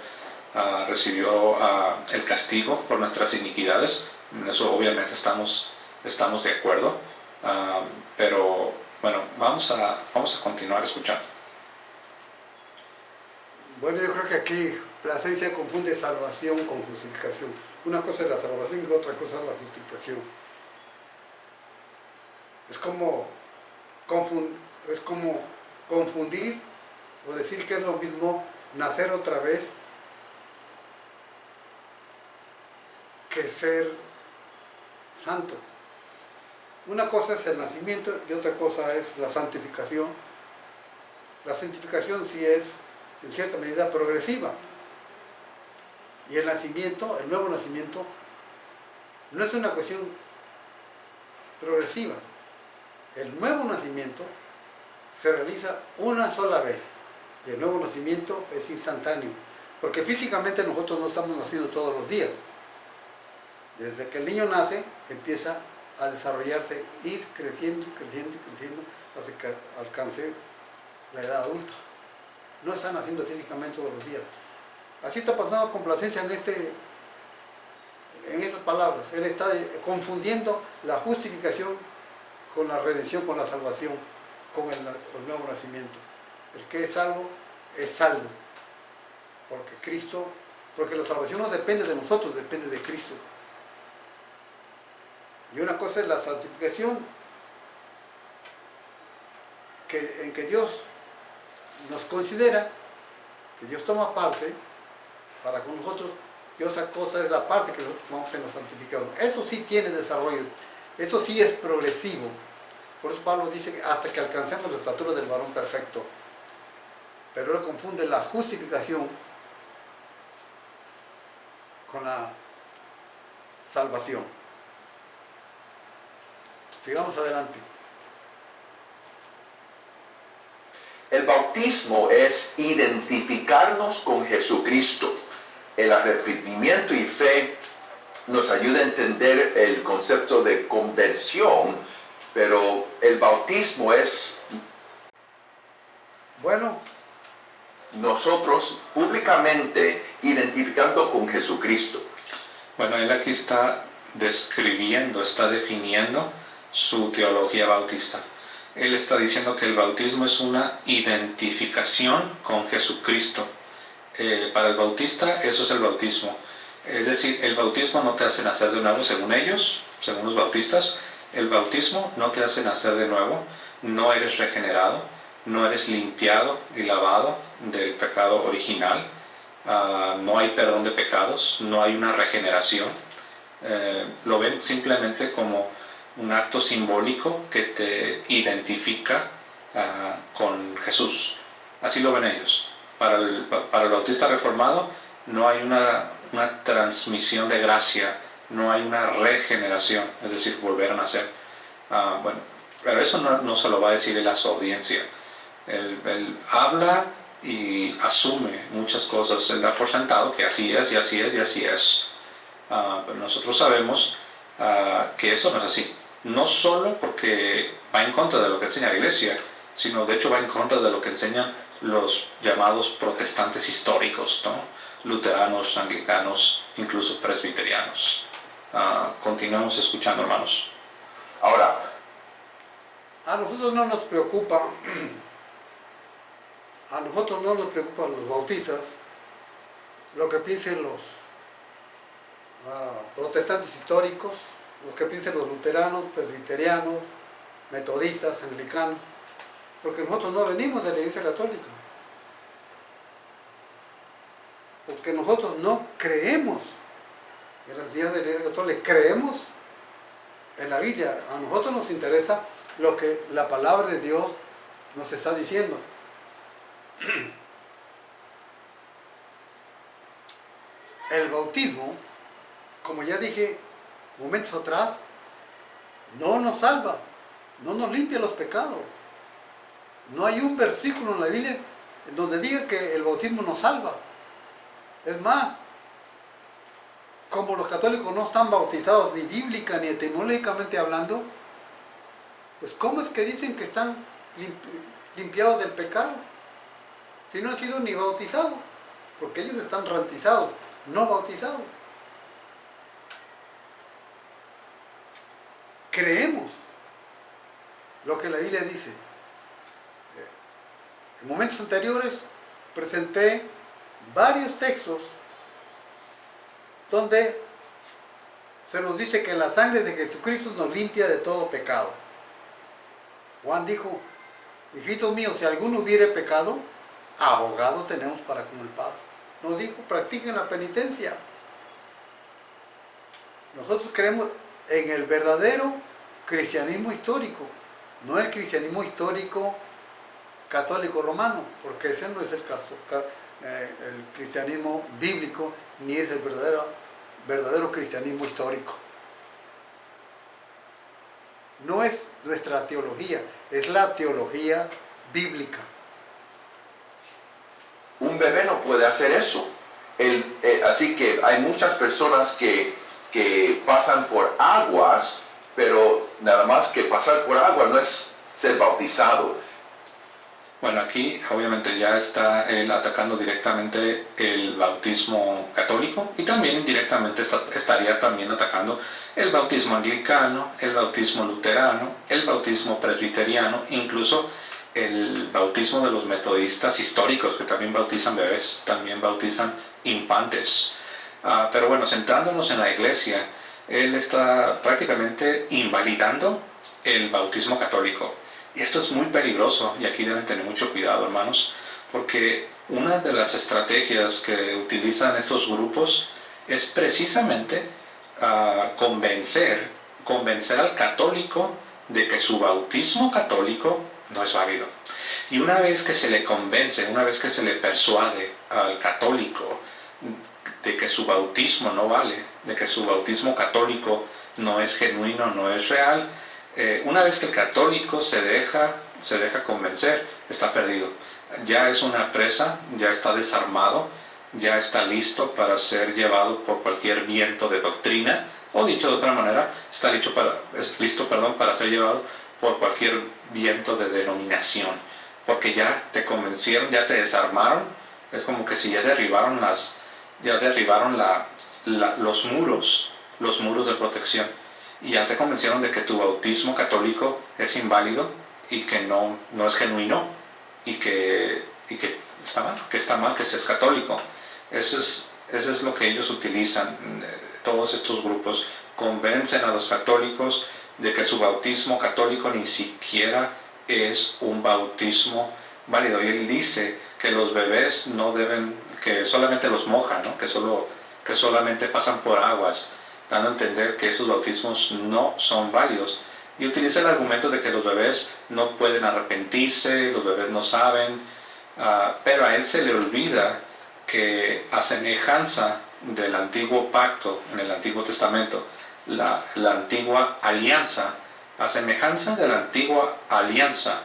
C: el castigo por nuestras iniquidades. En eso obviamente estamos de acuerdo, pero bueno, vamos a continuar escuchando.
A: Bueno, yo creo que aquí la ciencia confunde salvación con justificación. Una cosa es la salvación y otra cosa es la justificación. Es como confundir o decir que es lo mismo nacer otra vez que ser santo. Una cosa es el nacimiento y otra cosa es la santificación. La santificación sí es en cierta medida progresiva. Y el nacimiento, el nuevo nacimiento, no es una cuestión progresiva. El nuevo nacimiento se realiza una sola vez. Y el nuevo nacimiento es instantáneo. Porque físicamente nosotros no estamos naciendo todos los días. Desde que el niño nace, empieza a desarrollarse, ir creciendo hasta que alcance la edad adulta. No está naciendo físicamente todos los días. Así está pasando con Plasencia en estas palabras. Él está confundiendo la justificación con la redención, con la salvación, con el nuevo nacimiento. El que es salvo, porque la salvación no depende de nosotros, depende de Cristo. Y una cosa es la santificación, en que Dios nos considera, que Dios toma parte para con nosotros, y otra cosa es la parte que nosotros tomamos en la santificación. Eso sí tiene desarrollo, eso sí es progresivo. Por eso Pablo dice que hasta que alcancemos la estatura del varón perfecto. Pero él confunde la justificación con la salvación. Sigamos adelante.
B: El bautismo es identificarnos con Jesucristo. El arrepentimiento y fe nos ayuda a entender el concepto de conversión, pero el bautismo es...
A: Bueno,
B: nosotros públicamente identificando con Jesucristo.
C: Bueno, él aquí está describiendo, está definiendo su teología bautista. Él está diciendo que el bautismo es una identificación con Jesucristo. Para el bautista eso es el bautismo. Es decir, el bautismo no te hace nacer de nuevo, según ellos, según los bautistas. El bautismo no te hace nacer de nuevo, no eres regenerado, no eres limpiado y lavado del pecado original. No hay perdón de pecados, no hay una regeneración. Lo ven simplemente como un acto simbólico que te identifica con Jesús. Así lo ven ellos. Para el bautista reformado no hay una transmisión de gracia, no hay una regeneración, es decir, volver a nacer. Bueno, pero eso no se lo va a decir él a su audiencia. Él habla y asume muchas cosas, él da por sentado que así es y así es y así es. Pero nosotros sabemos que eso no es así. No solo porque va en contra de lo que enseña la iglesia, sino de hecho va en contra de lo que enseñan los llamados protestantes históricos, ¿no? Luteranos, anglicanos, incluso presbiterianos. Continuamos escuchando, hermanos.
B: Ahora,
A: A nosotros no nos preocupa, los bautistas, lo que piensen los protestantes históricos, lo que piensen los luteranos, presbiterianos, metodistas, anglicanos, porque nosotros no venimos de la Iglesia Católica. Porque nosotros no creemos en las ideas de la Iglesia Católica, creemos en la Biblia. A nosotros nos interesa lo que la palabra de Dios nos está diciendo. El bautismo, como ya dije momentos atrás, no nos salva, no nos limpia los pecados. No hay un versículo en la Biblia en donde diga que el bautismo nos salva. Es más, como los católicos no están bautizados ni bíblica ni etimológicamente hablando, pues ¿cómo es que dicen que están limpiados del pecado? Si no han sido ni bautizados, porque ellos están rantizados, no bautizados. Creemos lo que la Biblia dice. En momentos anteriores presenté varios textos donde se nos dice que la sangre de Jesucristo nos limpia de todo pecado. Juan dijo, hijitos míos, si alguno hubiere pecado, abogado tenemos para con el Padre. Nos dijo, practiquen la penitencia. Nosotros creemos en el verdadero cristianismo histórico, no el cristianismo histórico católico romano, porque ese no es el cristianismo bíblico, ni es el verdadero cristianismo histórico. No es nuestra teología, es la teología bíblica.
B: un bebé no puede hacer eso. Así que hay muchas personas que pasan por aguas, pero nada más que pasar por agua no es ser bautizado.
C: Bueno, aquí obviamente ya está él atacando directamente el bautismo católico y también indirectamente estaría también atacando el bautismo anglicano, el bautismo luterano, el bautismo presbiteriano, incluso el bautismo de los metodistas históricos que también bautizan bebés, también bautizan infantes. Pero bueno, centrándonos en la iglesia, él está prácticamente invalidando el bautismo católico. Y esto es muy peligroso y aquí deben tener mucho cuidado, hermanos, porque una de las estrategias que utilizan estos grupos es precisamente convencer al católico de que su bautismo católico no es válido. Y una vez que se le convence, una vez que se le persuade al católico de que su bautismo no vale, de que su bautismo católico no es genuino, no es real, una vez que el católico se deja convencer, está perdido. Ya es una presa, ya está desarmado, ya está listo para ser llevado por cualquier viento de doctrina, o dicho de otra manera, está listo para ser llevado por cualquier viento de denominación, porque ya te convencieron, ya te desarmaron, Es como que si ya derribaron los muros de protección, y ya te convencieron de que tu bautismo católico es inválido y que no es genuino, y que está mal que seas católico. Eso es lo que ellos utilizan. Todos estos grupos convencen a los católicos de que su bautismo católico ni siquiera es un bautismo válido. Y él dice que los bebés no deben, que solamente los mojan, ¿no? que solamente pasan por aguas, dando a entender que esos bautismos no son válidos. Y utiliza el argumento de que los bebés no pueden arrepentirse, los bebés no saben, pero a él se le olvida que a semejanza del antiguo pacto en el Antiguo Testamento, la antigua alianza, a semejanza de la antigua alianza,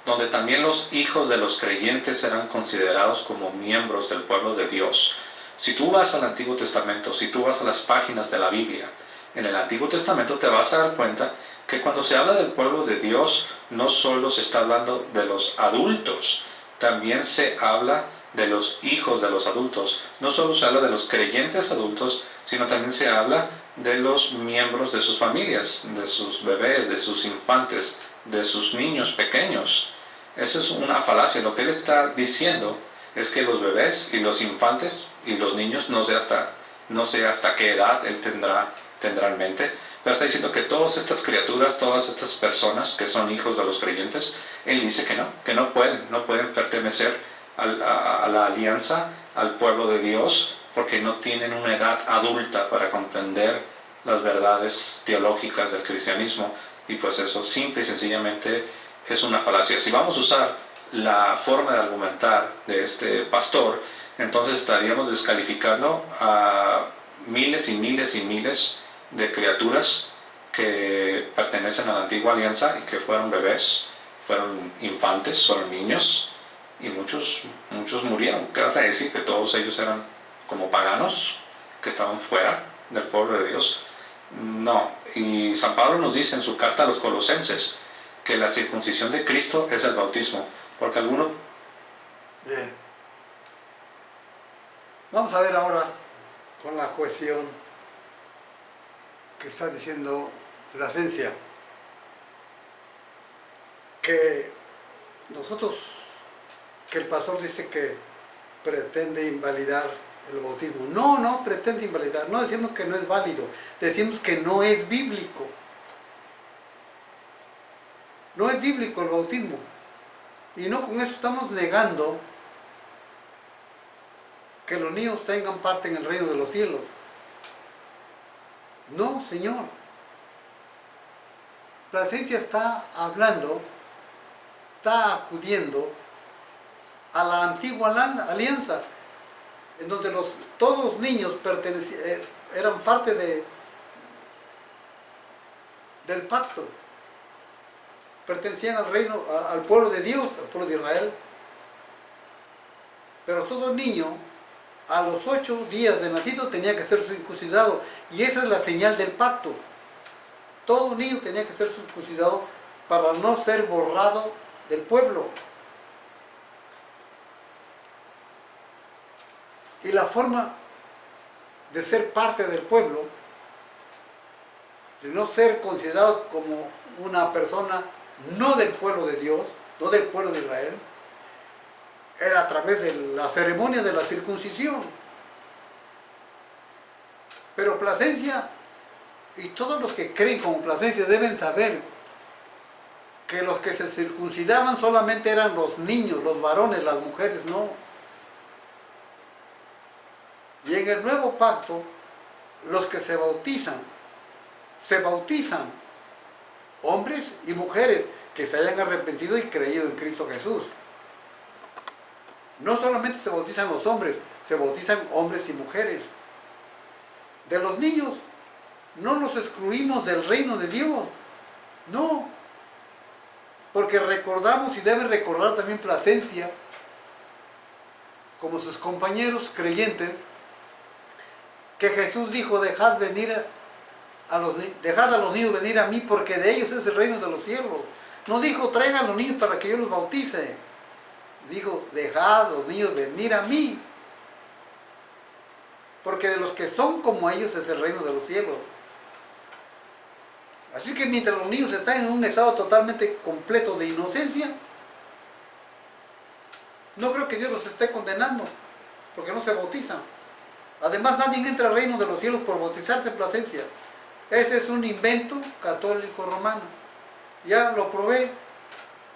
C: donde también los hijos de los creyentes eran considerados como miembros del pueblo de Dios. Si tú vas al Antiguo Testamento, si tú vas a las páginas de la Biblia, en el Antiguo Testamento te vas a dar cuenta que cuando se habla del pueblo de Dios, no solo se está hablando de los adultos, también se habla de los hijos de los adultos. No solo se habla de los creyentes adultos, sino también se habla de los miembros de sus familias, de sus bebés, de sus infantes, de sus niños pequeños. Eso es una falacia. Lo que él está diciendo es que los bebés y los infantes y los niños, no sé hasta qué edad él tendrá en mente, pero está diciendo que todas estas criaturas, todas estas personas que son hijos de los creyentes, él dice que no pueden pertenecer a la alianza, al pueblo de Dios, porque no tienen una edad adulta para comprender las verdades teológicas del cristianismo. Y pues eso simple y sencillamente es una falacia. Si vamos a usar la forma de argumentar de este pastor, entonces estaríamos descalificando a miles y miles y miles de criaturas que pertenecen a la antigua alianza y que fueron bebés, fueron infantes, fueron niños, y muchos murieron. ¿Qué vas a decir? ¿Que todos ellos eran como paganos, que estaban fuera del pueblo de Dios? No. Y San Pablo nos dice en su carta a los Colosenses que la circuncisión de Cristo es el bautismo, porque algunos...
A: Bien. Vamos a ver ahora con la cuestión que está diciendo Plasencia, que el pastor dice que pretende invalidar el bautismo. No pretende invalidar, no decimos que no es válido, decimos que no es bíblico. No es bíblico el bautismo. Y no con eso estamos negando que los niños tengan parte en el reino de los cielos. No, Señor. Plasencia está hablando, está acudiendo a la antigua alianza, en donde todos los niños eran parte del pacto, pertenecían al reino, al pueblo de Dios, al pueblo de Israel. Pero todo niño, a los 8 días de nacido, tenía que ser circuncidado, y esa es la señal del pacto. Todo niño tenía que ser circuncidado para no ser borrado del pueblo. Y la forma de ser parte del pueblo, de no ser considerado como una persona no del pueblo de Dios, no del pueblo de Israel, era a través de la ceremonia de la circuncisión. Pero Plasencia y todos los que creen como Plasencia deben saber que los que se circuncidaban solamente eran los niños, los varones, las mujeres no. Y en el nuevo pacto, los que se bautizan hombres y mujeres que se hayan arrepentido y creído en Cristo Jesús. No solamente se bautizan los hombres, se bautizan hombres y mujeres. De los niños, no los excluimos del reino de Dios, no. Porque recordamos, y debe recordar también Plasencia, como sus compañeros creyentes, que Jesús dijo: dejad a los niños venir a mí, porque de ellos es el reino de los cielos. No dijo: traigan a los niños para que yo los bautice. Dijo, dejad los niños venir a mí, porque de los que son como ellos es el reino de los cielos. Así que mientras los niños están en un estado totalmente completo de inocencia, no creo que Dios los esté condenando, porque no se bautizan. Además, nadie entra al reino de los cielos por bautizarse en Plasencia. Ese es un invento católico romano. Ya lo probé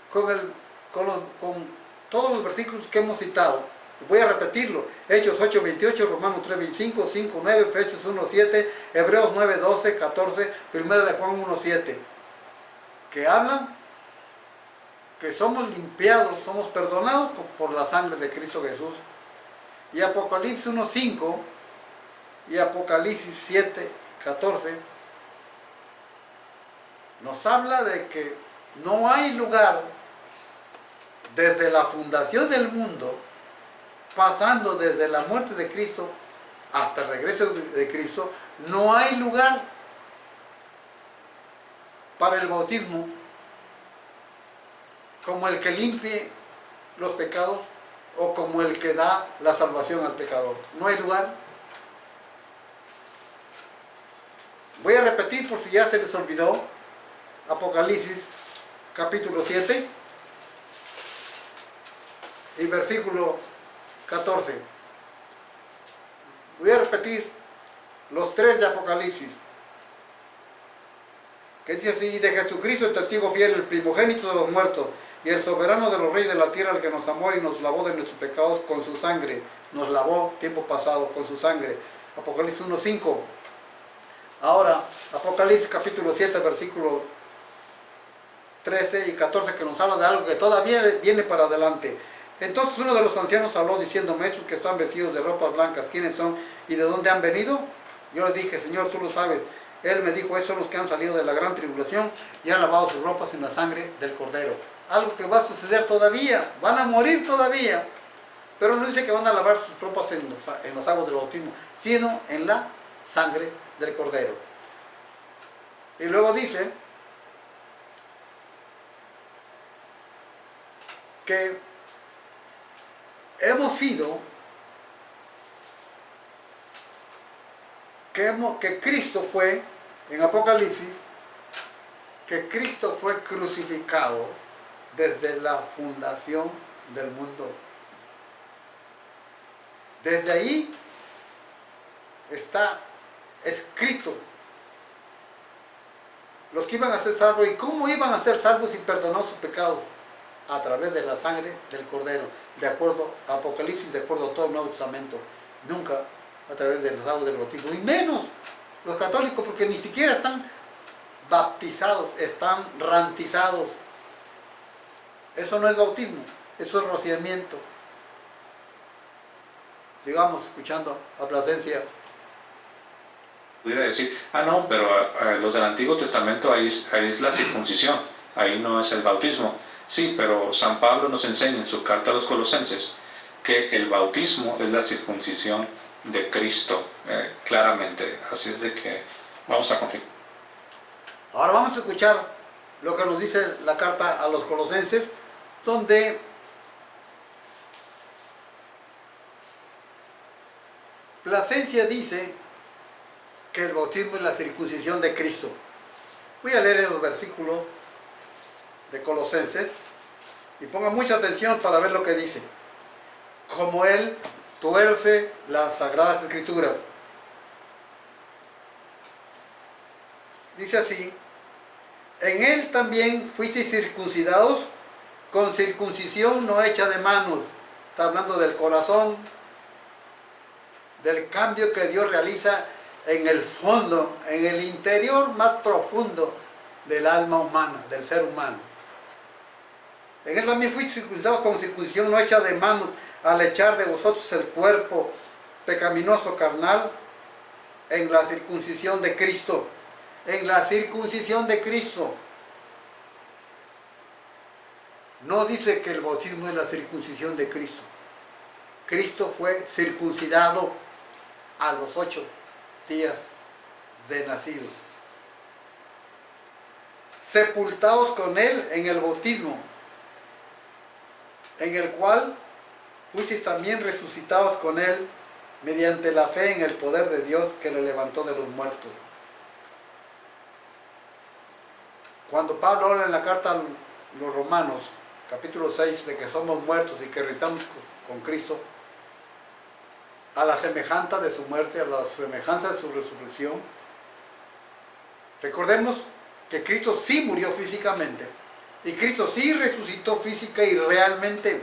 A: con todos los versículos que hemos citado. Voy a repetirlo. Hechos 8:28, Romanos 3:25, 5:9, Efesios 1:7, Hebreos 9:12, 14, 1 de Juan 1:7. Que hablan que somos limpiados, somos perdonados por la sangre de Cristo Jesús. Y Apocalipsis 1:5 y Apocalipsis 7:14 nos habla de que no hay lugar desde la fundación del mundo, pasando desde la muerte de Cristo hasta el regreso de Cristo, no hay lugar para el bautismo como el que limpie los pecados o como el que da la salvación al pecador. No hay lugar. Voy a repetir por si ya se les olvidó. Apocalipsis capítulo 7 y versículo 14. Voy a repetir los 3 de Apocalipsis, que dice así: de Jesucristo el testigo fiel, el primogénito de los muertos y el soberano de los reyes de la tierra, el que nos amó y nos lavó de nuestros pecados con su sangre. Nos lavó tiempo pasado con su sangre. Apocalipsis 1:5. Ahora Apocalipsis capítulo 7 versículos 13 y 14, que nos habla de algo que todavía viene para adelante. Entonces uno de los ancianos habló diciendo: estos que están vestidos de ropas blancas, ¿quiénes son y de dónde han venido? Yo le dije: Señor, tú lo sabes. Él me dijo: esos son los que han salido de la gran tribulación y han lavado sus ropas en la sangre del Cordero. Algo que va a suceder todavía, van a morir todavía, pero no dice que van a lavar sus ropas en las aguas del bautismo, sino en la sangre del Cordero. Y luego dice que hemos sido, que Cristo fue, en Apocalipsis, que Cristo fue crucificado desde la fundación del mundo. Desde ahí está escrito los que iban a ser salvos y cómo iban a ser salvos y perdonados sus pecados: a través de la sangre del Cordero, de acuerdo a Apocalipsis, de acuerdo a todo el Nuevo Testamento. Nunca a través de los aguas del bautismo, y menos los católicos, porque ni siquiera están baptizados, están rantizados. Eso no es bautismo, eso es rociamiento. Sigamos escuchando a Plasencia.
C: Pudiera decir, no, pero los del Antiguo Testamento ahí es la circuncisión, ahí no es el bautismo. Sí, pero San Pablo nos enseña en su carta a los Colosenses que el bautismo es la circuncisión de Cristo, claramente. Así es de que vamos a continuar.
A: Ahora vamos a escuchar lo que nos dice la carta a los Colosenses, donde Plasencia dice que el bautismo es la circuncisión de Cristo. Voy a leer los versículos de Colosenses y pongan mucha atención para ver lo que dice. Como Él tuerce las Sagradas Escrituras. Dice así: en Él también fuisteis circuncidados con circuncisión no hecha de manos. Está hablando del corazón, del cambio que Dios realiza en el fondo, en el interior más profundo del alma humana, del ser humano. En Él también fuisteis circuncidados con circuncisión no hecha de manos, al echar de vosotros el cuerpo pecaminoso carnal en la circuncisión de Cristo. En la circuncisión de Cristo. No dice que el bautismo es la circuncisión de Cristo. Cristo fue circuncidado a los 8 días de nacido. Sepultados con Él en el bautismo, en el cual fuisteis también resucitados con él mediante la fe en el poder de Dios que le levantó de los muertos. Cuando Pablo habla en la carta a los Romanos, capítulo 6, de que somos muertos y que resucitamos con Cristo, a la semejanza de su muerte, a la semejanza de su resurrección, recordemos que Cristo sí murió físicamente y Cristo sí resucitó física y realmente.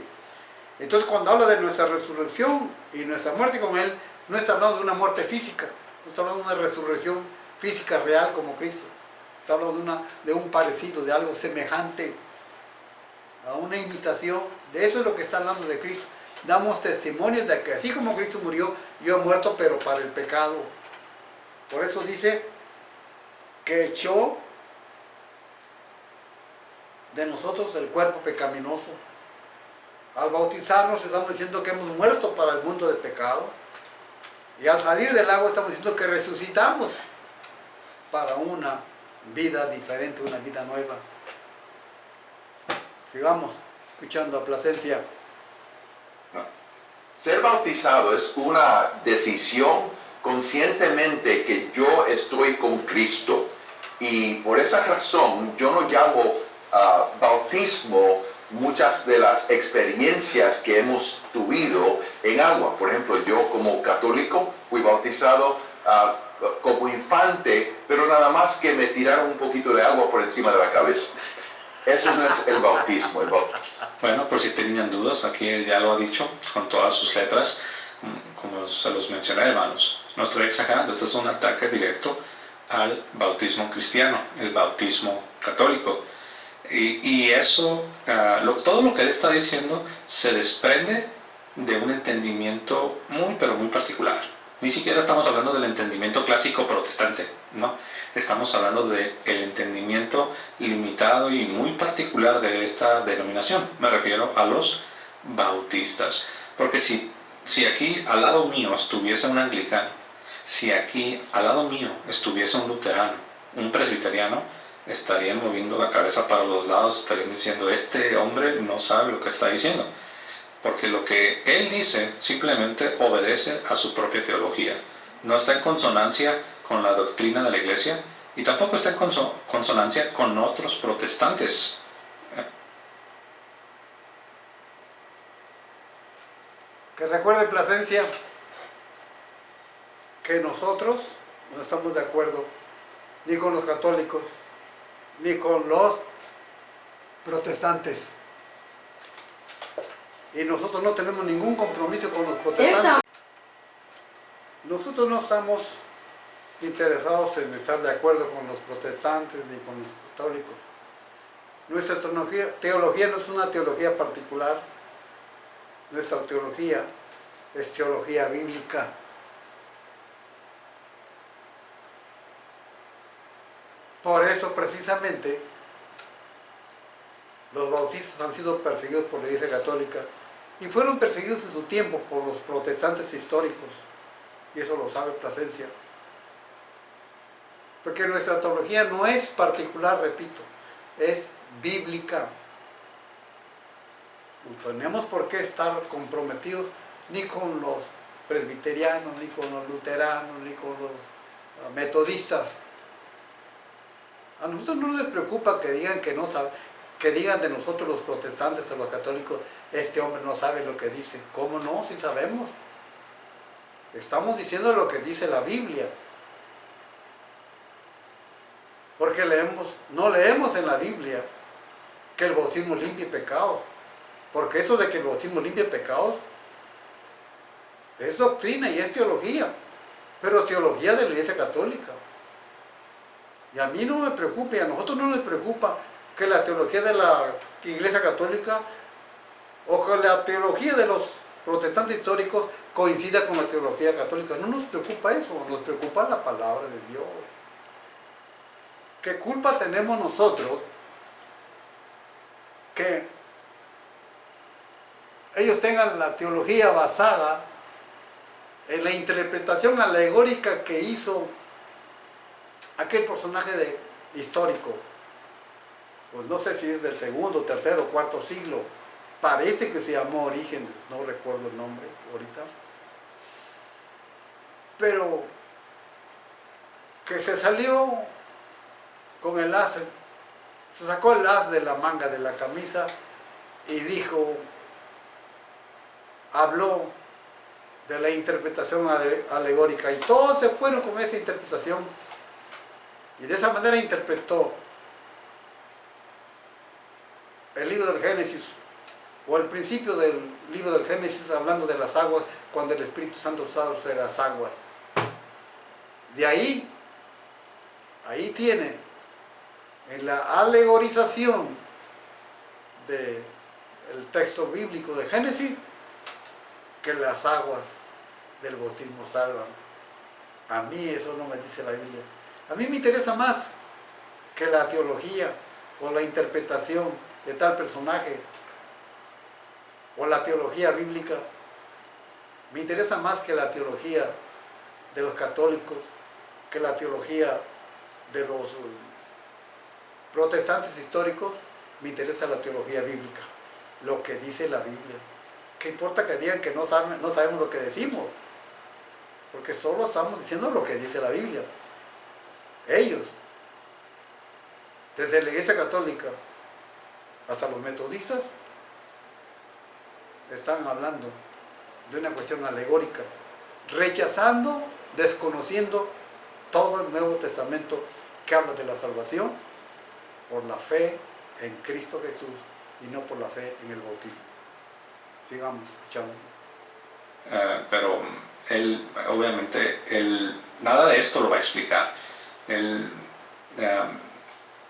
A: Entonces, cuando habla de nuestra resurrección y nuestra muerte con Él, no está hablando de una muerte física, no está hablando de una resurrección física real como Cristo. Está hablando de un parecido, de algo semejante, a una imitación. De eso es lo que está hablando de Cristo. Damos testimonios de que así como Cristo murió, yo he muerto, pero para el pecado. Por eso dice que echó de nosotros el cuerpo pecaminoso. Al bautizarnos estamos diciendo que hemos muerto para el mundo de pecado. Y al salir del agua estamos diciendo que resucitamos para una vida diferente, una vida nueva. Sigamos escuchando a Plasencia.
B: Ser bautizado es una decisión conscientemente que yo estoy con Cristo. Y por esa razón yo no llamo bautismo muchas de las experiencias que hemos tenido en agua. Por ejemplo, yo como católico fui bautizado como infante, pero nada más que me tiraron un poquito de agua por encima de la cabeza. Eso no es el bautismo.
C: Bueno, por si tenían dudas, aquí él ya lo ha dicho con todas sus letras, como se los mencioné, hermanos. No estoy exagerando, esto es un ataque directo al bautismo cristiano, el bautismo católico. Y eso, todo lo que él está diciendo se desprende de un entendimiento muy, pero muy particular. Ni siquiera estamos hablando del entendimiento clásico protestante, ¿no? Estamos hablando del entendimiento limitado y muy particular de esta denominación. Me refiero a los bautistas. Porque si aquí al lado mío estuviese un anglicano, si aquí al lado mío estuviese un luterano, un presbiteriano, estarían moviendo la cabeza para los lados, estarían diciendo, este hombre no sabe lo que está diciendo. Porque lo que él dice simplemente obedece a su propia teología. No está en consonancia con la doctrina de la iglesia y tampoco está en consonancia con otros protestantes.
A: Que recuerde, Plasencia, que nosotros no estamos de acuerdo ni con los católicos ni con los protestantes. Y nosotros no tenemos ningún compromiso con los protestantes. Nosotros no estamos interesados en estar de acuerdo con los protestantes ni con los católicos. Nuestra teología no es una teología particular. Nuestra teología es teología bíblica. Por eso precisamente los bautistas han sido perseguidos por la Iglesia Católica y fueron perseguidos en su tiempo por los protestantes históricos, y eso lo sabe Plasencia. Porque nuestra teología no es particular, repito, es bíblica. No tenemos por qué estar comprometidos ni con los presbiterianos, ni con los luteranos, ni con los metodistas. A nosotros no nos preocupa que digan que no saben, que digan de nosotros los protestantes o los católicos, este hombre no sabe lo que dice. ¿Cómo no? Si sabemos. Estamos diciendo lo que dice la Biblia. Porque no leemos en la Biblia que el bautismo limpie pecados. Porque eso de que el bautismo limpie pecados es doctrina y es teología. Pero teología de la Iglesia Católica. Y a mí no me preocupa, y a nosotros no nos preocupa que la teología de la Iglesia Católica o que la teología de los protestantes históricos coincida con la teología católica. No nos preocupa eso, nos preocupa la palabra de Dios. ¿Qué culpa tenemos nosotros que ellos tengan la teología basada en la interpretación alegórica que hizo aquel personaje histórico? Pues no sé si es del segundo, tercero, cuarto siglo, parece que se llamó Orígenes, no recuerdo el nombre ahorita, pero que se salió con el as, se sacó el as de la manga de la camisa y dijo, habló de la interpretación alegórica, y todos se fueron con esa interpretación, y de esa manera interpretó el libro del Génesis, o el principio del libro del Génesis, hablando de las aguas, cuando el Espíritu Santo sobre las aguas. De ahí tiene, en la alegorización del texto bíblico de Génesis, que las aguas del bautismo salvan. A mí eso no me dice la Biblia. A mí me interesa más que la teología o la interpretación de tal personaje o la teología bíblica. Me interesa más que la teología de los católicos, que la teología de los protestantes históricos. Me interesa la teología bíblica, lo que dice la Biblia. ¿Qué importa que digan que no sabemos lo que decimos? Porque solo estamos diciendo lo que dice la Biblia. Ellos, desde la Iglesia Católica hasta los metodistas, están hablando de una cuestión alegórica, rechazando, desconociendo todo el Nuevo Testamento que habla de la salvación por la fe en Cristo Jesús y no por la fe en el bautismo. Sigamos escuchando.
C: Pero él, obviamente, nada de esto lo va a explicar. Él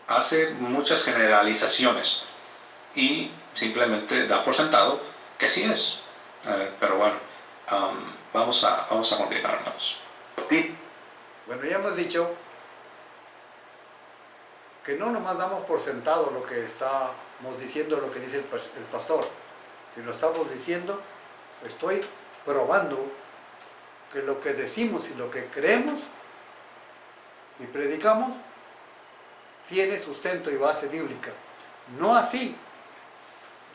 C: hace muchas generalizaciones y simplemente da por sentado que sí es. Pero bueno, vamos a continuar, hermanos.
A: Bueno, ya hemos dicho que no nomás damos por sentado lo que estamos diciendo, lo que dice el pastor. Si lo estamos diciendo, estoy probando que lo que decimos y lo que creemos y predicamos tiene sustento y base bíblica. No así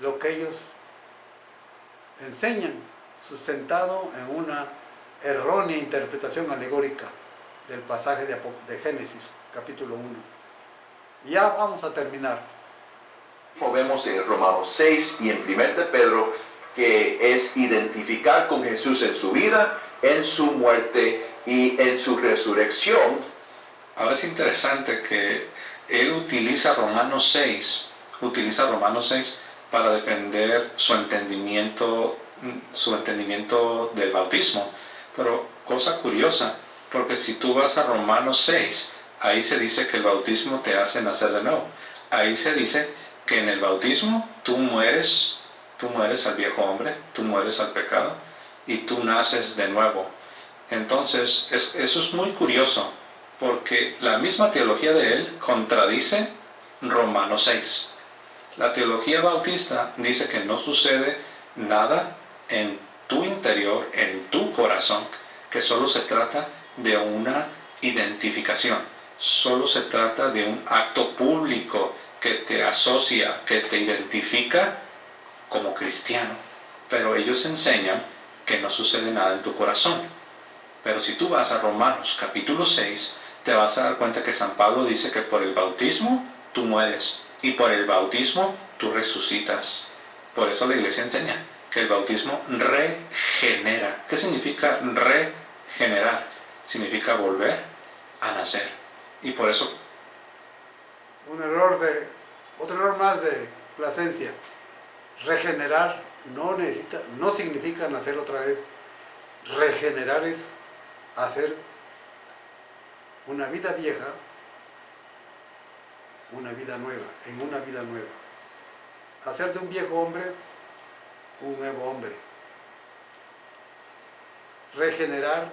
A: lo que ellos enseñan, sustentado en una errónea interpretación alegórica del pasaje de Génesis, capítulo 1. Ya vamos a terminar.
B: Vemos en Romanos 6 y en 1 de Pedro que es identificar con Jesús en su vida, en su muerte y en su resurrección.
C: Ahora es interesante que él utiliza Romanos 6 para defender su entendimiento del bautismo. Pero cosa curiosa, porque si tú vas a Romanos 6, ahí se dice que el bautismo te hace nacer de nuevo. Ahí se dice que en el bautismo tú mueres al viejo hombre, tú mueres al pecado y tú naces de nuevo. Entonces, eso es muy curioso, porque la misma teología de él contradice Romanos 6. La teología bautista dice que no sucede nada en tu interior, en tu corazón, que solo se trata de una identificación, solo se trata de un acto público que te asocia, que te identifica como cristiano. Pero ellos enseñan que no sucede nada en tu corazón. Pero si tú vas a Romanos capítulo 6, te vas a dar cuenta que San Pablo dice que por el bautismo tú mueres y por el bautismo tú resucitas. Por eso la iglesia enseña que el bautismo regenera. ¿Qué significa regenerar? Significa volver a nacer. Y por eso
A: otro error más de Plasencia. Regenerar no significa nacer otra vez. Regenerar es hacer una vida vieja, una vida nueva, en una vida nueva. Hacer de un viejo hombre un nuevo hombre. Regenerar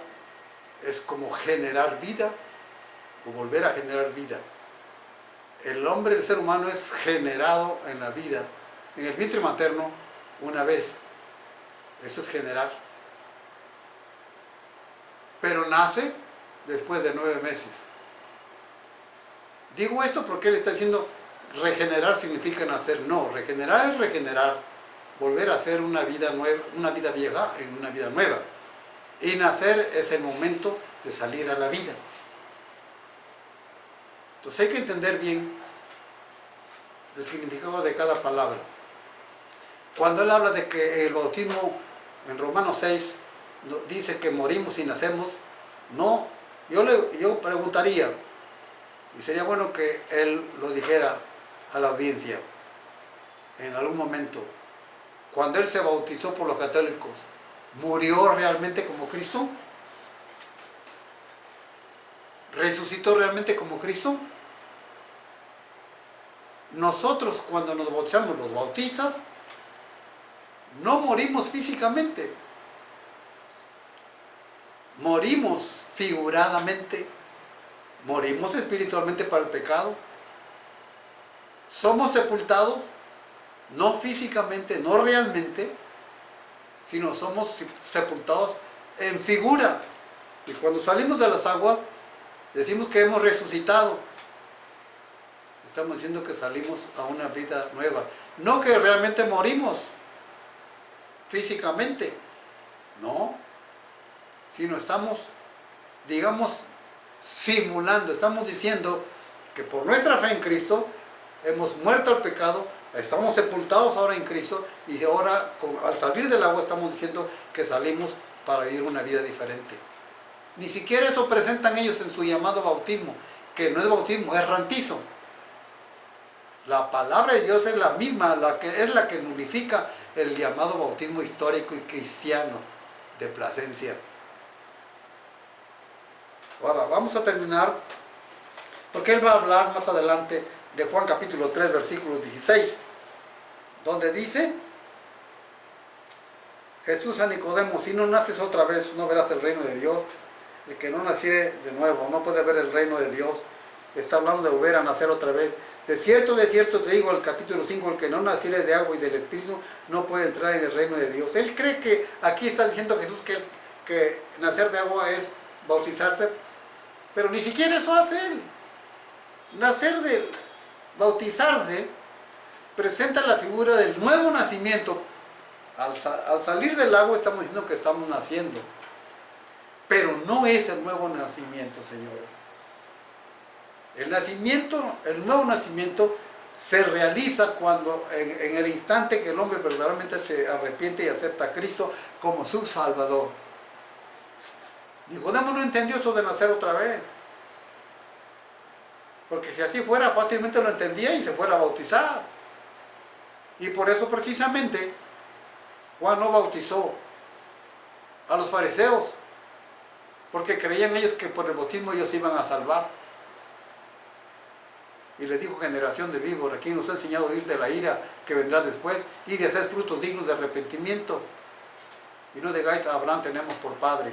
A: es como generar vida o volver a generar vida. El hombre, el ser humano, es generado en la vida, en el vientre materno, una vez. Eso es generar. Pero nace después de 9 meses. Digo esto porque él está diciendo regenerar significa nacer. No, regenerar es regenerar volver a hacer una vida nueva, una vida vieja en una vida nueva. Y nacer es el momento de salir a la vida. Entonces hay que entender bien el significado de cada palabra. Cuando él habla de que el bautismo en Romanos 6 dice que morimos y nacemos, no, yo preguntaría, y sería bueno que él lo dijera a la audiencia en algún momento, cuando él se bautizó por los católicos, ¿murió realmente como Cristo? ¿Resucitó realmente como Cristo? Nosotros cuando nos bautizamos, los bautizas, no morimos físicamente, morimos figuradamente, morimos espiritualmente para el pecado, somos sepultados, no físicamente, no realmente, sino somos sepultados en figura. Y cuando salimos de las aguas, decimos que hemos resucitado. Estamos diciendo que salimos a una vida nueva. No que realmente morimos físicamente, no, sino estamos, digamos, simulando, estamos diciendo que por nuestra fe en Cristo hemos muerto al pecado, estamos sepultados ahora en Cristo y ahora al salir del agua estamos diciendo que salimos para vivir una vida diferente. Ni siquiera eso presentan ellos en su llamado bautismo, que no es bautismo, es rantizo. La palabra de Dios es la misma, es la que nulifica el llamado bautismo histórico y cristiano de Plasencia. Ahora, vamos a terminar, porque él va a hablar más adelante de Juan capítulo 3, versículo 16, donde dice, Jesús a Nicodemo, si no naces otra vez, no verás el reino de Dios. El que no naciere de nuevo, no puede ver el reino de Dios. Está hablando de volver a nacer otra vez. De cierto te digo, el capítulo 5, el que no naciere de agua y del Espíritu, no puede entrar en el reino de Dios. Él cree que aquí está diciendo Jesús que nacer de agua es bautizarse, pero ni siquiera eso hace él. Bautizarse presenta la figura del nuevo nacimiento. Al salir del agua estamos diciendo que estamos naciendo, pero no es el nuevo nacimiento, señores. El nuevo nacimiento se realiza cuando, en el instante que el hombre verdaderamente se arrepiente y acepta a Cristo como su Salvador. Nicodemo no entendió eso de nacer otra vez, porque si así fuera fácilmente lo entendía y se fuera a bautizar. Y por eso precisamente Juan no bautizó a los fariseos, porque creían ellos que por el bautismo ellos iban a salvar. Y les dijo, generación de víboras, ¿quién nos ha enseñado a huir de la ira que vendrá después y de hacer frutos dignos de arrepentimiento? Y no digáis, a Abraham tenemos por padre.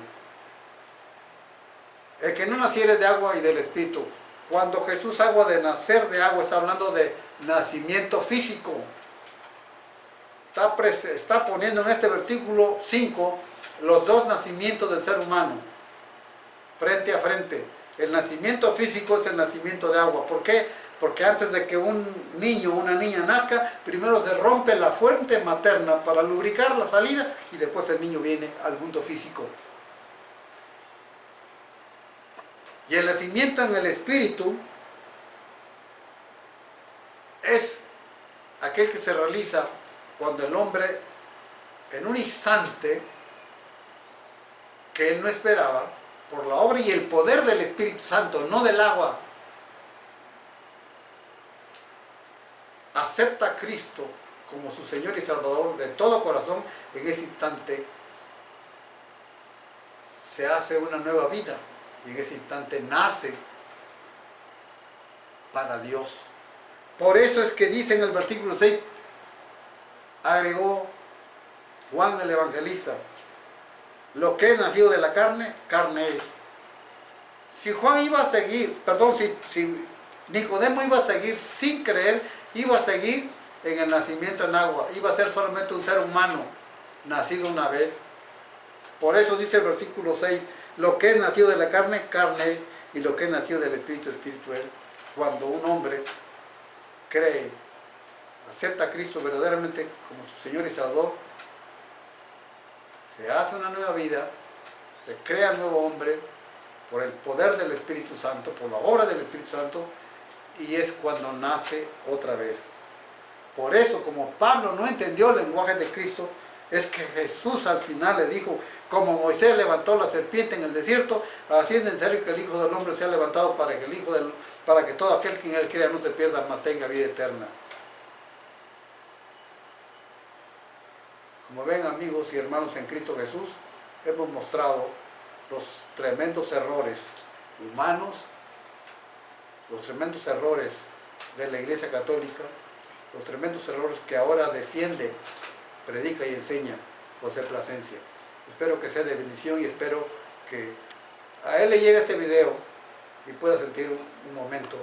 A: El que no naciere de agua y del Espíritu. Cuando Jesús habla de nacer de agua, está hablando de nacimiento físico. Está poniendo en este versículo 5 los dos nacimientos del ser humano, frente a frente. El nacimiento físico es el nacimiento de agua. ¿Por qué? Porque antes de que un niño o una niña nazca, primero se rompe la fuente materna para lubricar la salida y después el niño viene al mundo físico. Y el nacimiento en el Espíritu es aquel que se realiza cuando el hombre, en un instante que él no esperaba, por la obra y el poder del Espíritu Santo, no del agua, acepta a Cristo como su Señor y Salvador de todo corazón. En ese instante se hace una nueva vida y en ese instante nace para Dios. Por eso es que dice en el versículo 6, agregó Juan el Evangelista, lo que es nacido de la carne, carne es. Si Juan iba a seguir, si Nicodemo iba a seguir sin creer, iba a seguir en el nacimiento en agua, iba a ser solamente un ser humano, nacido una vez. Por eso dice el versículo 6, lo que es nacido de la carne, carne es, y lo que es nacido del Espíritu, Espíritu es. Cuando un hombre cree, acepta a Cristo verdaderamente como su Señor y Salvador, se hace una nueva vida, se crea un nuevo hombre por el poder del Espíritu Santo, por la obra del Espíritu Santo, y es cuando nace otra vez. Por eso, como Pablo no entendió el lenguaje de Cristo, es que Jesús al final le dijo, como Moisés levantó la serpiente en el desierto, así es necesario que el Hijo del Hombre sea levantado para que todo aquel que en él crea no se pierda, mas tenga vida eterna. Como ven, amigos y hermanos en Cristo Jesús, hemos mostrado los tremendos errores humanos, los tremendos errores de la Iglesia Católica, los tremendos errores que ahora defiende, predica y enseña José Plasencia. Espero que sea de bendición y espero que a él le llegue este video y pueda sentir un momento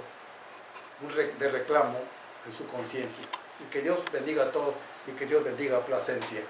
A: de reclamo en su conciencia. Y que Dios bendiga a todos y que Dios bendiga a Plasencia.